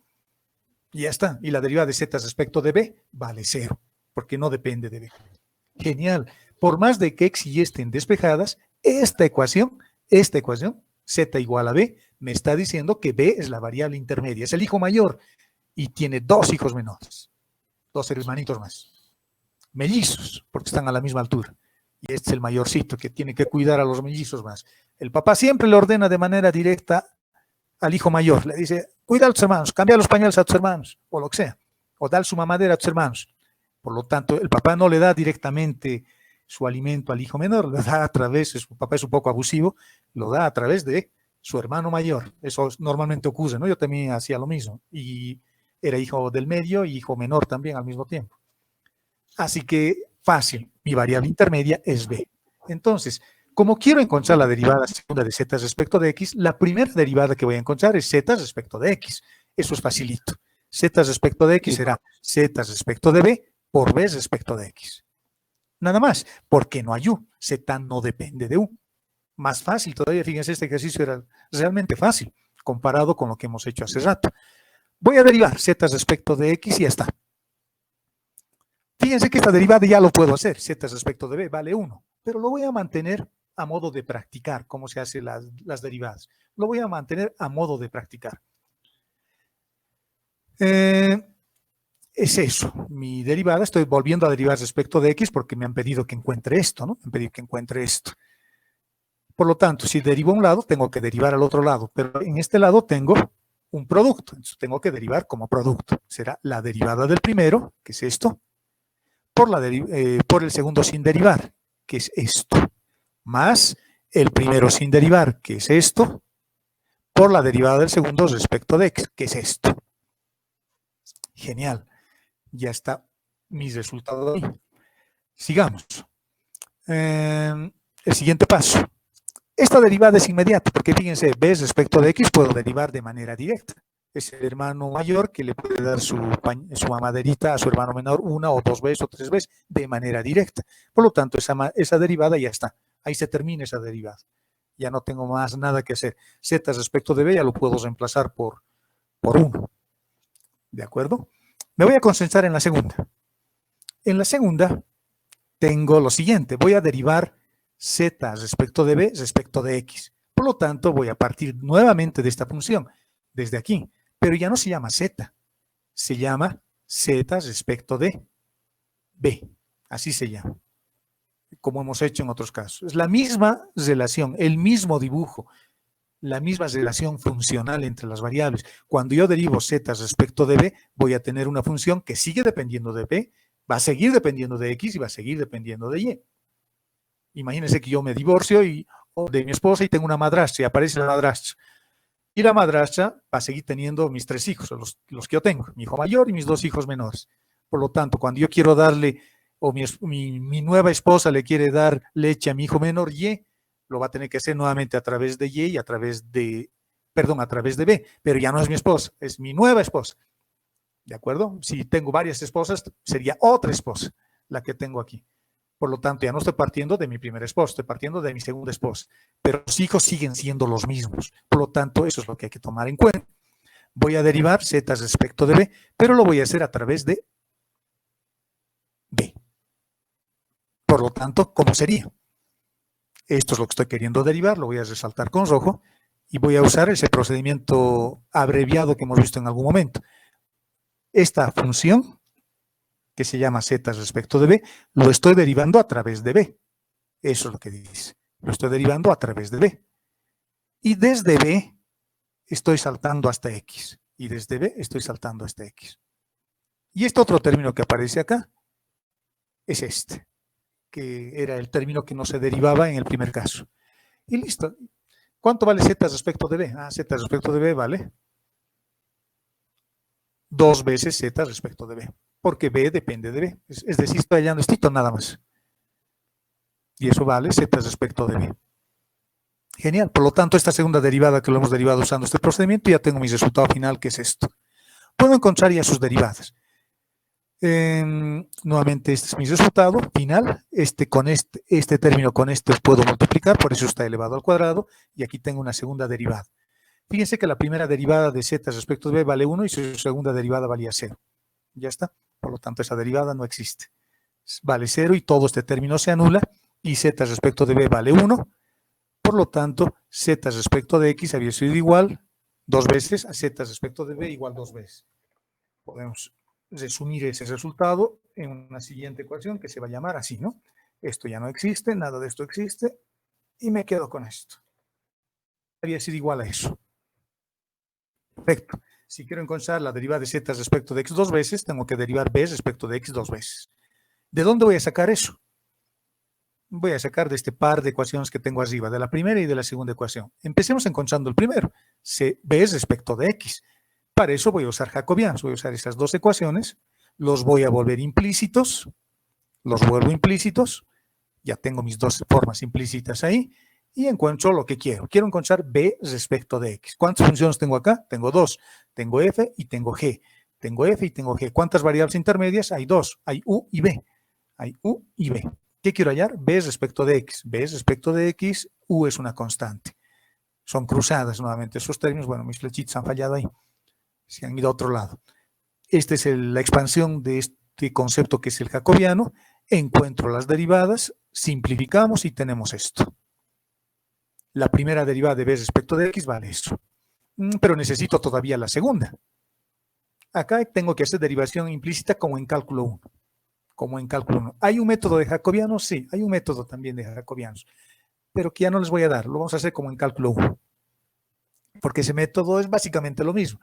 Y ya está. Y la derivada de z respecto de b vale 0, porque no depende de b. Genial. Por más de que x y y estén despejadas, esta ecuación, z igual a b, me está diciendo que b es la variable intermedia. Es el hijo mayor y tiene 2 hijos menores. 2 hermanitos más. Mellizos, porque están a la misma altura. Y este es el mayorcito que tiene que cuidar a los mellizos más. El papá siempre le ordena de manera directa al hijo mayor, le dice, cuida a tus hermanos, cambia los pañales a tus hermanos, o lo que sea, o da su mamadera a tus hermanos. Por lo tanto, el papá no le da directamente su alimento al hijo menor, lo da a través, su papá es un poco abusivo, lo da a través de su hermano mayor. Eso normalmente ocurre, ¿no? Yo también hacía lo mismo, y era hijo del medio y hijo menor también al mismo tiempo. Así que, fácil, mi variable intermedia es B. Entonces, Como quiero encontrar la derivada segunda de z respecto de x, la primera derivada que voy a encontrar es z respecto de x. Eso es facilito. Z respecto de x será z respecto de b por b respecto de x. Nada más, porque no hay u. Z no depende de u. Más fácil todavía, fíjense, este ejercicio era realmente fácil comparado con lo que hemos hecho hace rato. Voy a derivar z respecto de x y ya está. Fíjense que esta derivada ya lo puedo hacer. Z respecto de b vale 1, pero lo voy a mantener a modo de practicar cómo se hacen las derivadas. Lo voy a mantener a modo de practicar. Es eso, mi derivada. Estoy volviendo a derivar respecto de x porque me han pedido que encuentre esto, ¿no? Me han pedido que encuentre esto. Por lo tanto, si derivo a un lado, tengo que derivar al otro lado, pero en este lado tengo un producto, entonces tengo que derivar como producto. Será la derivada del primero, que es esto, por el segundo sin derivar, que es esto, más el primero sin derivar, que es esto, por la derivada del segundo respecto de x, que es esto. Genial. Ya está mi resultado ahí. Sigamos. El siguiente paso. Esta derivada es inmediata, porque fíjense, b respecto de x puedo derivar de manera directa. Es el hermano mayor que le puede dar su mamaderita a su hermano menor una o dos veces o tres veces de manera directa. Por lo tanto, esa derivada ya está. Ahí se termina esa derivada. Ya no tengo más nada que hacer. Z respecto de b ya lo puedo reemplazar por 1. ¿De acuerdo? Me voy a concentrar en la segunda. En la segunda tengo lo siguiente. Voy a derivar z respecto de b respecto de x. Por lo tanto, voy a partir nuevamente de esta función, desde aquí. Pero ya no se llama z. Se llama z respecto de b. Así se llama. Como hemos hecho en otros casos. Es la misma relación, el mismo dibujo, la misma relación funcional entre las variables. Cuando yo derivo z respecto de b, voy a tener una función que sigue dependiendo de b, va a seguir dependiendo de x y va a seguir dependiendo de y. Imagínense que yo me divorcio de mi esposa y tengo una madrastra y aparece la madrastra. Y la madrastra va a seguir teniendo mis 3 hijos, los que yo tengo, mi hijo mayor y mis 2 hijos menores. Por lo tanto, cuando yo quiero darle, o mi nueva esposa le quiere dar leche a mi hijo menor y, lo va a tener que hacer nuevamente a través de y a través de b, pero ya no es mi esposa, es mi nueva esposa. ¿De acuerdo? Si tengo varias esposas, sería otra esposa la que tengo aquí. Por lo tanto, ya no estoy partiendo de mi primera esposa, estoy partiendo de mi segunda esposa. Pero los hijos siguen siendo los mismos. Por lo tanto, eso es lo que hay que tomar en cuenta. Voy a derivar z respecto de b, pero lo voy a hacer a través de b. Por lo tanto, ¿cómo sería? Esto es lo que estoy queriendo derivar, lo voy a resaltar con rojo y voy a usar ese procedimiento abreviado que hemos visto en algún momento. Esta función, que se llama z respecto de b, lo estoy derivando a través de b. Eso es lo que dice. Lo estoy derivando a través de b. Y desde b estoy saltando hasta x. Y desde b estoy saltando hasta x. Y este otro término que aparece acá es este, que era el término que no se derivaba en el primer caso. Y listo. ¿Cuánto vale z respecto de b? Z respecto de b vale 2 veces z respecto de b, porque b depende de b. Es decir, estoy hallando esto nada más. Y eso vale z respecto de b. Genial. Por lo tanto, esta segunda derivada que lo hemos derivado usando este procedimiento, ya tengo mi resultado final, que es esto. Puedo encontrar ya sus derivadas. Nuevamente, este es mi resultado final. Este término con este puedo multiplicar, por eso está elevado al cuadrado. Y aquí tengo una segunda derivada. Fíjense que la primera derivada de z respecto de b vale 1 y su segunda derivada valía 0. Ya está. Por lo tanto, esa derivada no existe. Vale 0 y todo este término se anula. Y z respecto de b vale 1. Por lo tanto, z respecto de x había sido igual 2 veces a z respecto de b igual 2 veces. Podemos resumir ese resultado en una siguiente ecuación que se va a llamar así, ¿no? Esto ya no existe, nada de esto existe. Y me quedo con esto. Había sido igual a eso. Perfecto. Si quiero encontrar la derivada de z respecto de x 2 veces, tengo que derivar b respecto de x 2 veces. ¿De dónde voy a sacar eso? Voy a sacar de este par de ecuaciones que tengo arriba, de la primera y de la segunda ecuación. Empecemos encontrando el primero, b respecto de x. Para eso voy a usar jacobianos, voy a usar esas dos ecuaciones, los voy a volver implícitos, los vuelvo implícitos, Ya tengo mis dos formas implícitas ahí y encuentro lo que quiero. Quiero encontrar b respecto de x. ¿Cuántas funciones tengo acá? Tengo dos. Tengo f y tengo g. Tengo f y tengo g. ¿Cuántas variables intermedias? Hay dos. Hay u y b. Hay u y b. ¿Qué quiero hallar? B respecto de x. B respecto de x, u es una constante. Son cruzadas nuevamente esos términos. Bueno, mis flechitas han fallado ahí. Se han ido a otro lado. Esta es la expansión de este concepto que es el jacobiano. Encuentro las derivadas, simplificamos y tenemos esto. La primera derivada de b respecto de x vale eso. Pero necesito todavía la segunda. Acá tengo que hacer derivación implícita como en cálculo 1. Como en cálculo 1. ¿Hay un método de jacobianos? Sí, hay un método también de jacobianos. Pero que ya no les voy a dar. Lo vamos a hacer como en cálculo 1. Porque ese método es básicamente lo mismo.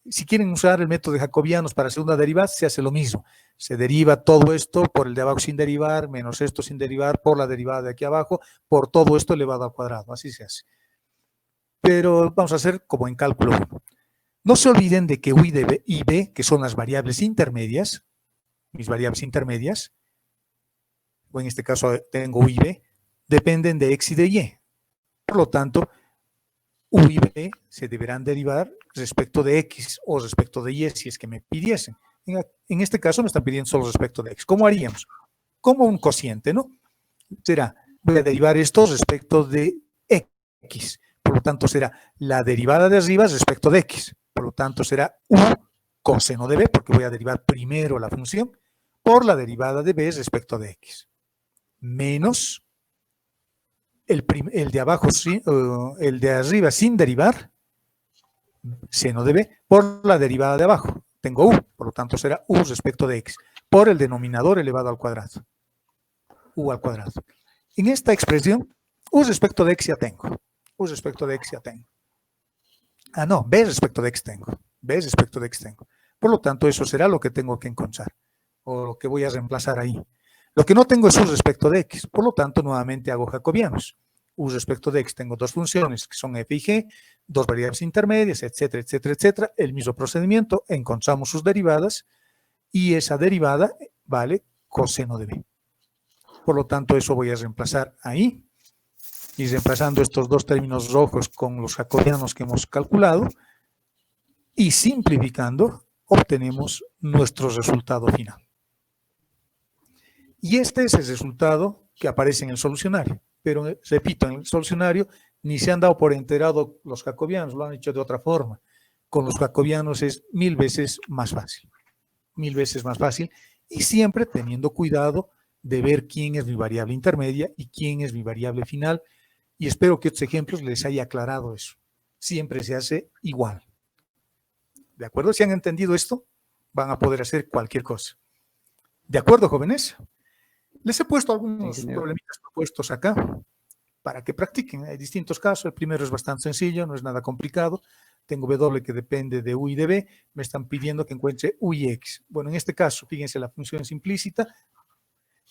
Si quieren usar el método de jacobianos para segunda derivada, se hace lo mismo. Se deriva todo esto por el de abajo sin derivar, menos esto sin derivar, por la derivada de aquí abajo, por todo esto elevado al cuadrado. Así se hace. Pero vamos a hacer como en cálculo 1. No se olviden de que u y b, que son las variables intermedias, mis variables intermedias, o en este caso tengo u y b, dependen de x y de y. Por lo tanto, u y b se deberán derivar respecto de x o respecto de y si es que me pidiesen. En este caso me están pidiendo solo respecto de x. ¿Cómo haríamos? Como un cociente, ¿no? Será, voy a derivar esto respecto de x. Por lo tanto, será la derivada de arriba respecto de x. Por lo tanto, será u coseno de b, porque voy a derivar primero la función, por la derivada de b respecto de x. Menos el de abajo, el de arriba sin derivar, seno de b, por la derivada de abajo. Tengo u, por lo tanto será u respecto de x, por el denominador elevado al cuadrado. U al cuadrado. En esta expresión, u respecto de x ya tengo. U respecto de x ya tengo. Ah, no, b respecto de x tengo. B respecto de x tengo. Por lo tanto, eso será lo que tengo que encontrar, o lo que voy a reemplazar ahí. Lo que no tengo es u respecto de x, por lo tanto, nuevamente hago jacobianos. U respecto de x tengo dos funciones, que son f y g, dos variables intermedias, etcétera, etcétera, etcétera. El mismo procedimiento, encontramos sus derivadas, y esa derivada vale coseno de b. Por lo tanto, eso voy a reemplazar ahí. Y reemplazando estos dos términos rojos con los jacobianos que hemos calculado, y simplificando, obtenemos nuestro resultado final. Y este es el resultado que aparece en el solucionario. Pero, repito, en el solucionario ni se han dado por enterado los jacobianos, lo han hecho de otra forma. Con los jacobianos es 1000 veces más fácil. 1000 veces más fácil, y siempre teniendo cuidado de ver quién es mi variable intermedia y quién es mi variable final. Y espero que estos ejemplos les haya aclarado eso. Siempre se hace igual. ¿De acuerdo? Si han entendido esto, van a poder hacer cualquier cosa. ¿De acuerdo, jóvenes? Les he puesto algunos problemitas propuestos acá para que practiquen. Hay distintos casos. El primero es bastante sencillo, no es nada complicado. Tengo W que depende de U y de B. Me están pidiendo que encuentre U y X. Bueno, en este caso, fíjense, la función es implícita.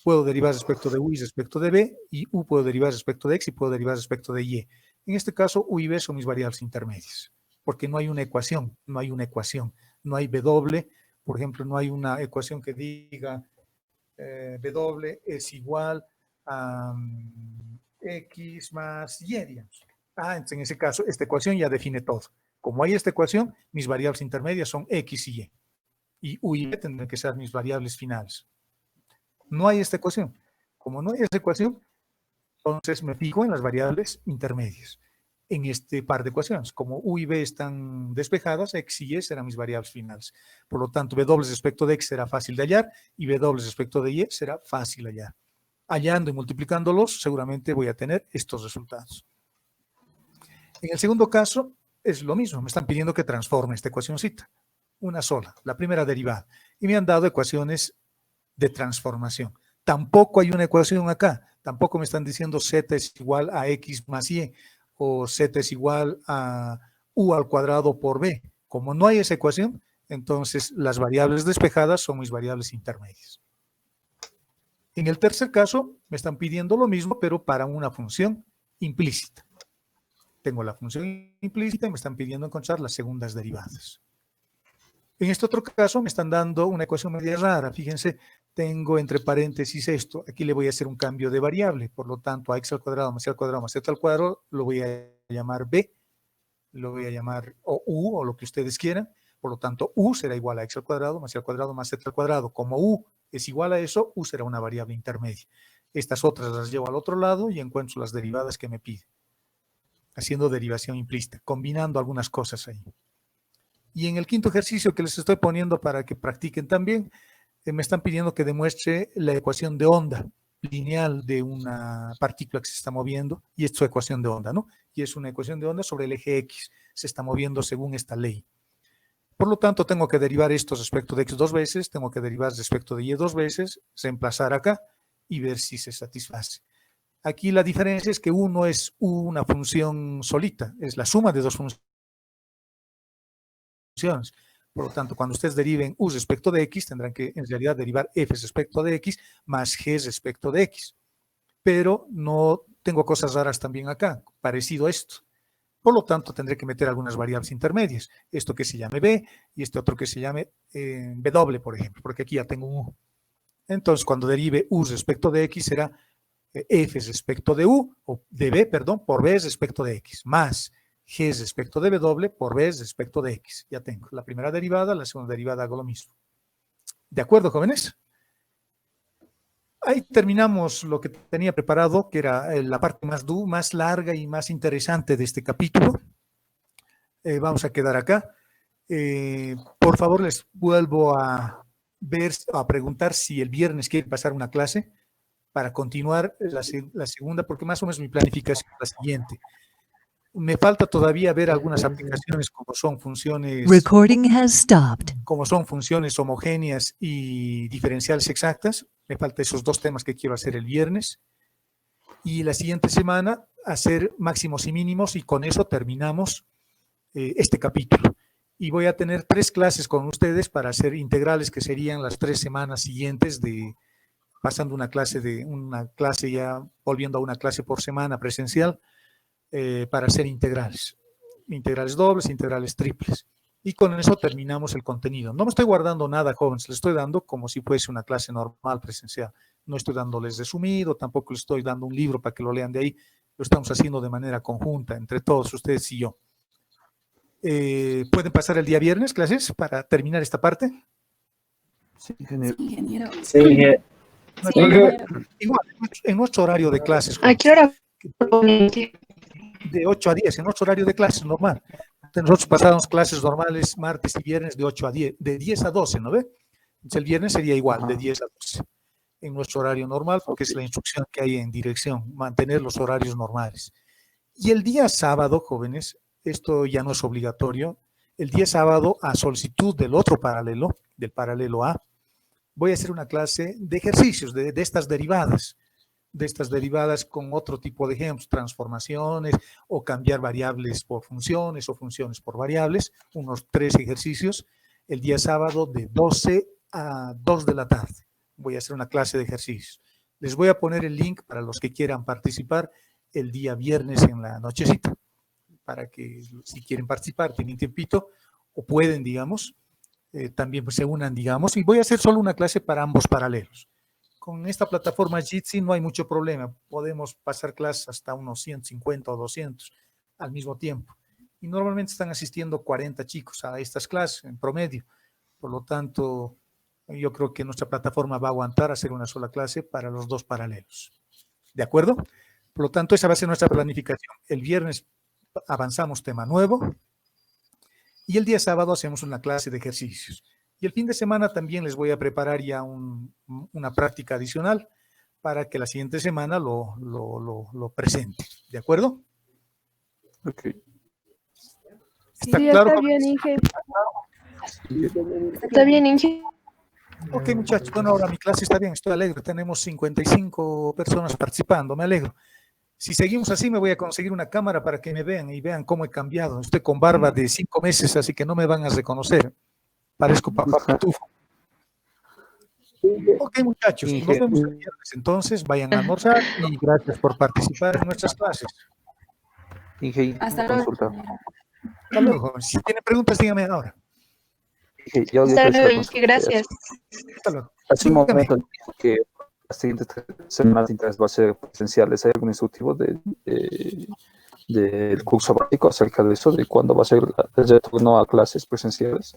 Puedo derivar respecto de U y respecto de B, y U puedo derivar respecto de X y puedo derivar respecto de Y. En este caso, U y B son mis variables intermedias, porque no hay una ecuación, no hay W, por ejemplo, no hay una ecuación que diga W es igual a X más Y, digamos. Entonces en ese caso, esta ecuación ya define todo. Como hay esta ecuación, mis variables intermedias son X y Y. Y U y B tendrán que ser mis variables finales. No hay esta ecuación. Como no hay esta ecuación, entonces me fijo en las variables intermedias. En este par de ecuaciones, como U y B están despejadas, X y Y serán mis variables finales. Por lo tanto, W respecto de X será fácil de hallar y W respecto de Y será fácil de hallar. Hallando y multiplicándolos, seguramente voy a tener estos resultados. En el segundo caso, es lo mismo. Me están pidiendo que transforme esta ecuacióncita. Una sola, la primera derivada. Y me han dado ecuaciones de transformación. Tampoco hay una ecuación acá. Tampoco me están diciendo Z es igual a X más Y o Z es igual a U al cuadrado por B. Como no hay esa ecuación, entonces las variables despejadas son mis variables intermedias. En el tercer caso, me están pidiendo lo mismo, pero para una función implícita. Tengo la función implícita y me están pidiendo encontrar las segundas derivadas. En este otro caso me están dando una ecuación media rara. Fíjense, tengo entre paréntesis esto. Aquí le voy a hacer un cambio de variable. Por lo tanto, a x al cuadrado más y al cuadrado más z al cuadrado lo voy a llamar b. Lo voy a llamar o u o lo que ustedes quieran. Por lo tanto, u será igual a x al cuadrado más y al cuadrado más z al cuadrado. Como u es igual a eso, u será una variable intermedia. Estas otras las llevo al otro lado y encuentro las derivadas que me pide. Haciendo derivación implícita, combinando algunas cosas ahí. Y en el quinto ejercicio que les estoy poniendo para que practiquen también, me están pidiendo que demuestre la ecuación de onda lineal de una partícula que se está moviendo, y es su ecuación de onda, ¿no? Y es una ecuación de onda sobre el eje X, se está moviendo según esta ley. Por lo tanto, tengo que derivar esto respecto de X 2 veces, tengo que derivar respecto de Y 2 veces, reemplazar acá y ver si se satisface. Aquí la diferencia es que U no es una función solita, es la suma de dos funciones. Por lo tanto, cuando ustedes deriven U respecto de X, tendrán que en realidad derivar F respecto de X más G respecto de X. Pero no tengo cosas raras también acá, parecido a esto. Por lo tanto, tendré que meter algunas variables intermedias. Esto que se llame B y este otro que se llame W, por ejemplo, porque aquí ya tengo un U. Entonces, cuando derive U respecto de X será F respecto de U, o de B, perdón, por B respecto de X, más G respecto de W por B respecto de X. Ya tengo la primera derivada, la segunda derivada hago lo mismo. ¿De acuerdo, jóvenes? Ahí terminamos lo que tenía preparado, que era la parte más larga y más interesante de este capítulo. Vamos a quedar acá. Por favor, les vuelvo a preguntar si el viernes quieren pasar una clase para continuar la segunda, porque más o menos mi planificación es la siguiente. Me falta todavía ver algunas aplicaciones como son funciones. Recording has stopped. Como son funciones homogéneas y diferenciales exactas. Me faltan esos dos temas que quiero hacer el viernes. Y la siguiente semana hacer máximos y mínimos y con eso terminamos este capítulo. Y voy a tener 3 clases con ustedes para hacer integrales, que serían las 3 semanas siguientes de pasando una clase ya volviendo a una clase por semana presencial. Para hacer integrales dobles, integrales triples. Y con eso terminamos el contenido. No me estoy guardando nada, jóvenes, les estoy dando como si fuese una clase normal presencial. No estoy dándoles resumido, tampoco les estoy dando un libro para que lo lean de ahí. Lo estamos haciendo de manera conjunta, entre todos, ustedes y yo. ¿Pueden pasar el día viernes, clases, para terminar esta parte? Sí, ingeniero. Ingeniero. Sí, ingeniero. Sí, ingeniero. Igual, en nuestro horario de clases. ¿A qué hora? De 8 a 10, en nuestro horario de clases normal. Nosotros pasábamos clases normales martes y viernes de 8 a 10, de 10 a 12, ¿no ve? Entonces el viernes sería igual, de 10 a 12, en nuestro horario normal, porque es la instrucción que hay en dirección, mantener los horarios normales. Y el día sábado, jóvenes, esto ya no es obligatorio, el día sábado, a solicitud del otro paralelo, del paralelo A, voy a hacer una clase de ejercicios, de estas derivadas con otro tipo de ejemplos, transformaciones o cambiar variables por funciones o funciones por variables, unos 3 ejercicios, el día sábado de 12 a 2 de la tarde. Voy a hacer una clase de ejercicios. Les voy a poner el link para los que quieran participar el día viernes en la nochecita, para que si quieren participar, tienen tiempito o pueden, digamos, también pues, se unan, digamos, y voy a hacer solo una clase para ambos paralelos. Con esta plataforma Jitsi no hay mucho problema. Podemos pasar clases hasta unos 150 o 200 al mismo tiempo. Y normalmente están asistiendo 40 chicos a estas clases en promedio. Por lo tanto, yo creo que nuestra plataforma va a aguantar hacer una sola clase para los 2 paralelos. ¿De acuerdo? Por lo tanto, esa va a ser nuestra planificación. El viernes avanzamos tema nuevo y el día sábado hacemos una clase de ejercicios. Y el fin de semana también les voy a preparar ya una práctica adicional para que la siguiente semana lo presente. ¿De acuerdo? Ok. ¿Está Sí, claro? está bien, Inge. Está bien, Inge. Ok, muchachos. Bueno, ahora mi clase está bien, estoy alegre. Tenemos 55 personas participando, me alegro. Si seguimos así, me voy a conseguir una cámara para que me vean y vean cómo he cambiado. Estoy con barba de 5 meses, así que no me van a reconocer. Parezco papá pitufo. Ok, muchachos, nos vemos el viernes entonces. Vayan a almorzar y gracias por participar en nuestras clases. Inge, Hasta luego. consulta. Hasta luego, jóvenes. Si tienen preguntas, díganme ahora. Yo Hasta creo luego, que gracias. Hasta luego. hace un Dígame. momento dijo que las siguientes 3 semanas de interés va a ser presenciales. ¿Hay algún instructivo del curso básico acerca de eso, de cuándo va a ser el retorno a clases presenciales?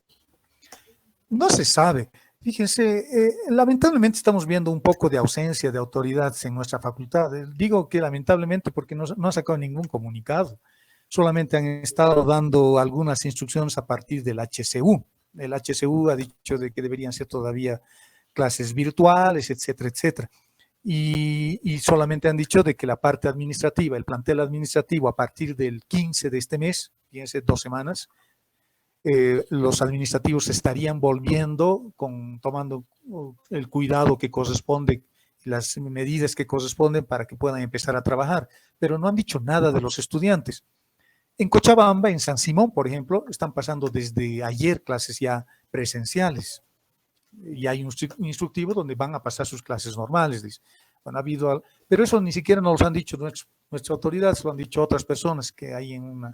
No se sabe. Fíjense, lamentablemente estamos viendo un poco de ausencia de autoridades en nuestra facultad. Digo que lamentablemente porque no han sacado ningún comunicado. Solamente han estado dando algunas instrucciones a partir del HCU. El HCU ha dicho de que deberían ser todavía clases virtuales, etcétera, etcétera. Y solamente han dicho de que la parte administrativa, el plantel administrativo a partir del 15 de este mes, fíjense, 2 semanas, los administrativos estarían volviendo, tomando el cuidado que corresponde, las medidas que corresponden para que puedan empezar a trabajar, pero no han dicho nada de los estudiantes. En Cochabamba, en San Simón, por ejemplo, están pasando desde ayer clases ya presenciales. Y hay un instructivo donde van a pasar sus clases normales, dice. Bueno, ha habido, pero eso ni siquiera nos lo han dicho nuestras autoridades, lo han dicho otras personas que hay en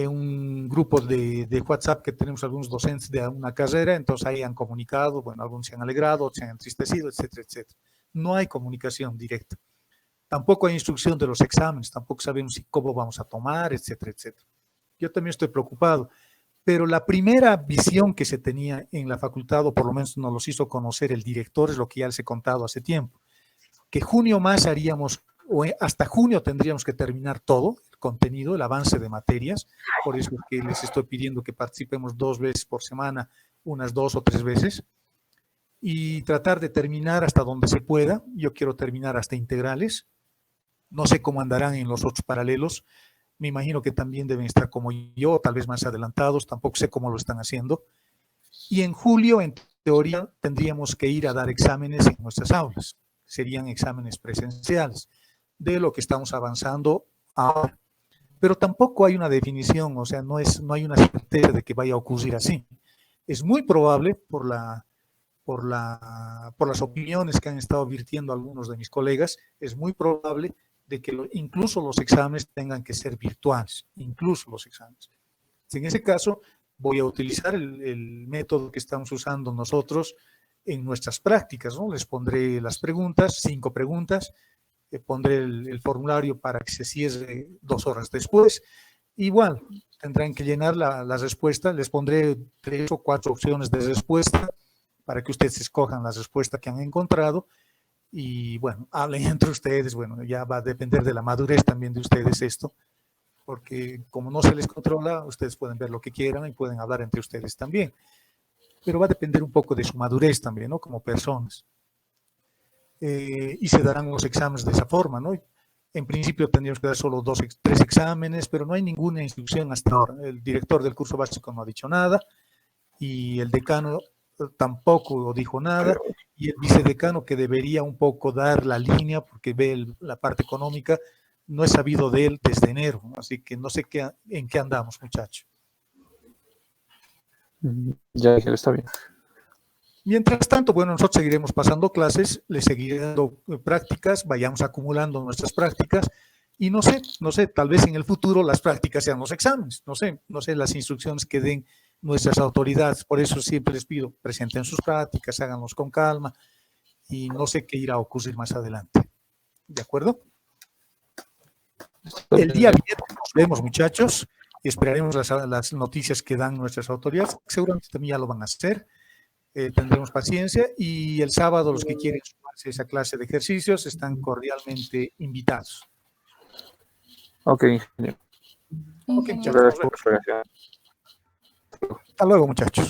un grupo de WhatsApp que tenemos algunos docentes de una carrera, entonces ahí han comunicado, bueno, algunos se han alegrado, otros se han entristecido, etcétera, etcétera. No hay comunicación directa. Tampoco hay instrucción de los exámenes, tampoco sabemos cómo vamos a tomar, etcétera, etcétera. Yo también estoy preocupado, pero la primera visión que se tenía en la facultad, o por lo menos nos los hizo conocer el director, es lo que ya les he contado hace tiempo, que junio más haríamos, o hasta junio tendríamos que terminar todo, el contenido, el avance de materias, por eso es que les estoy pidiendo que participemos 2 veces por semana, unas 2 o 3 veces, y tratar de terminar hasta donde se pueda. Yo quiero terminar hasta integrales, no sé cómo andarán en los otros paralelos, me imagino que también deben estar como yo, tal vez más adelantados, tampoco sé cómo lo están haciendo, y en julio, en teoría, tendríamos que ir a dar exámenes en nuestras aulas, serían exámenes presenciales, de lo que estamos avanzando ahora. Pero tampoco hay una definición, o sea, no hay una certeza de que vaya a ocurrir así. Es muy probable, por las opiniones que han estado virtiendo algunos de mis colegas, es muy probable de que incluso los exámenes tengan que ser virtuales, incluso los exámenes. En ese caso, voy a utilizar el método que estamos usando nosotros en nuestras prácticas, ¿no? Les pondré las preguntas, 5 preguntas, pondré el formulario para que se cierre 2 horas después. Igual, tendrán que llenar la respuesta, les pondré 3 o 4 opciones de respuesta para que ustedes escojan la respuesta que han encontrado y bueno, hablen entre ustedes, bueno, ya va a depender de la madurez también de ustedes esto, porque como no se les controla, ustedes pueden ver lo que quieran y pueden hablar entre ustedes también, pero va a depender un poco de su madurez también, ¿no? Como personas. Y se darán los exámenes de esa forma, ¿no? En principio tendríamos que dar solo 3 exámenes, pero no hay ninguna instrucción hasta ahora. El director del curso básico no ha dicho nada y el decano tampoco dijo nada, y el vicedecano, que debería un poco dar la línea porque ve la parte económica, no he sabido de él desde enero, así que no sé en qué andamos, muchachos. Ya, está bien. Mientras tanto, bueno, nosotros seguiremos pasando clases, les seguiré dando prácticas, vayamos acumulando nuestras prácticas y no sé, tal vez en el futuro las prácticas sean los exámenes, no sé las instrucciones que den nuestras autoridades, por eso siempre les pido, presenten sus prácticas, háganlos con calma y no sé qué irá a ocurrir más adelante. ¿De acuerdo? El día viernes nos vemos, muchachos, y esperaremos las noticias que dan nuestras autoridades, seguramente también ya lo van a hacer. Tendremos paciencia y el sábado los que quieren sumarse a esa clase de ejercicios están cordialmente invitados. Ok, ingeniero. Ok, Muchas gracias por su hasta luego, muchachos.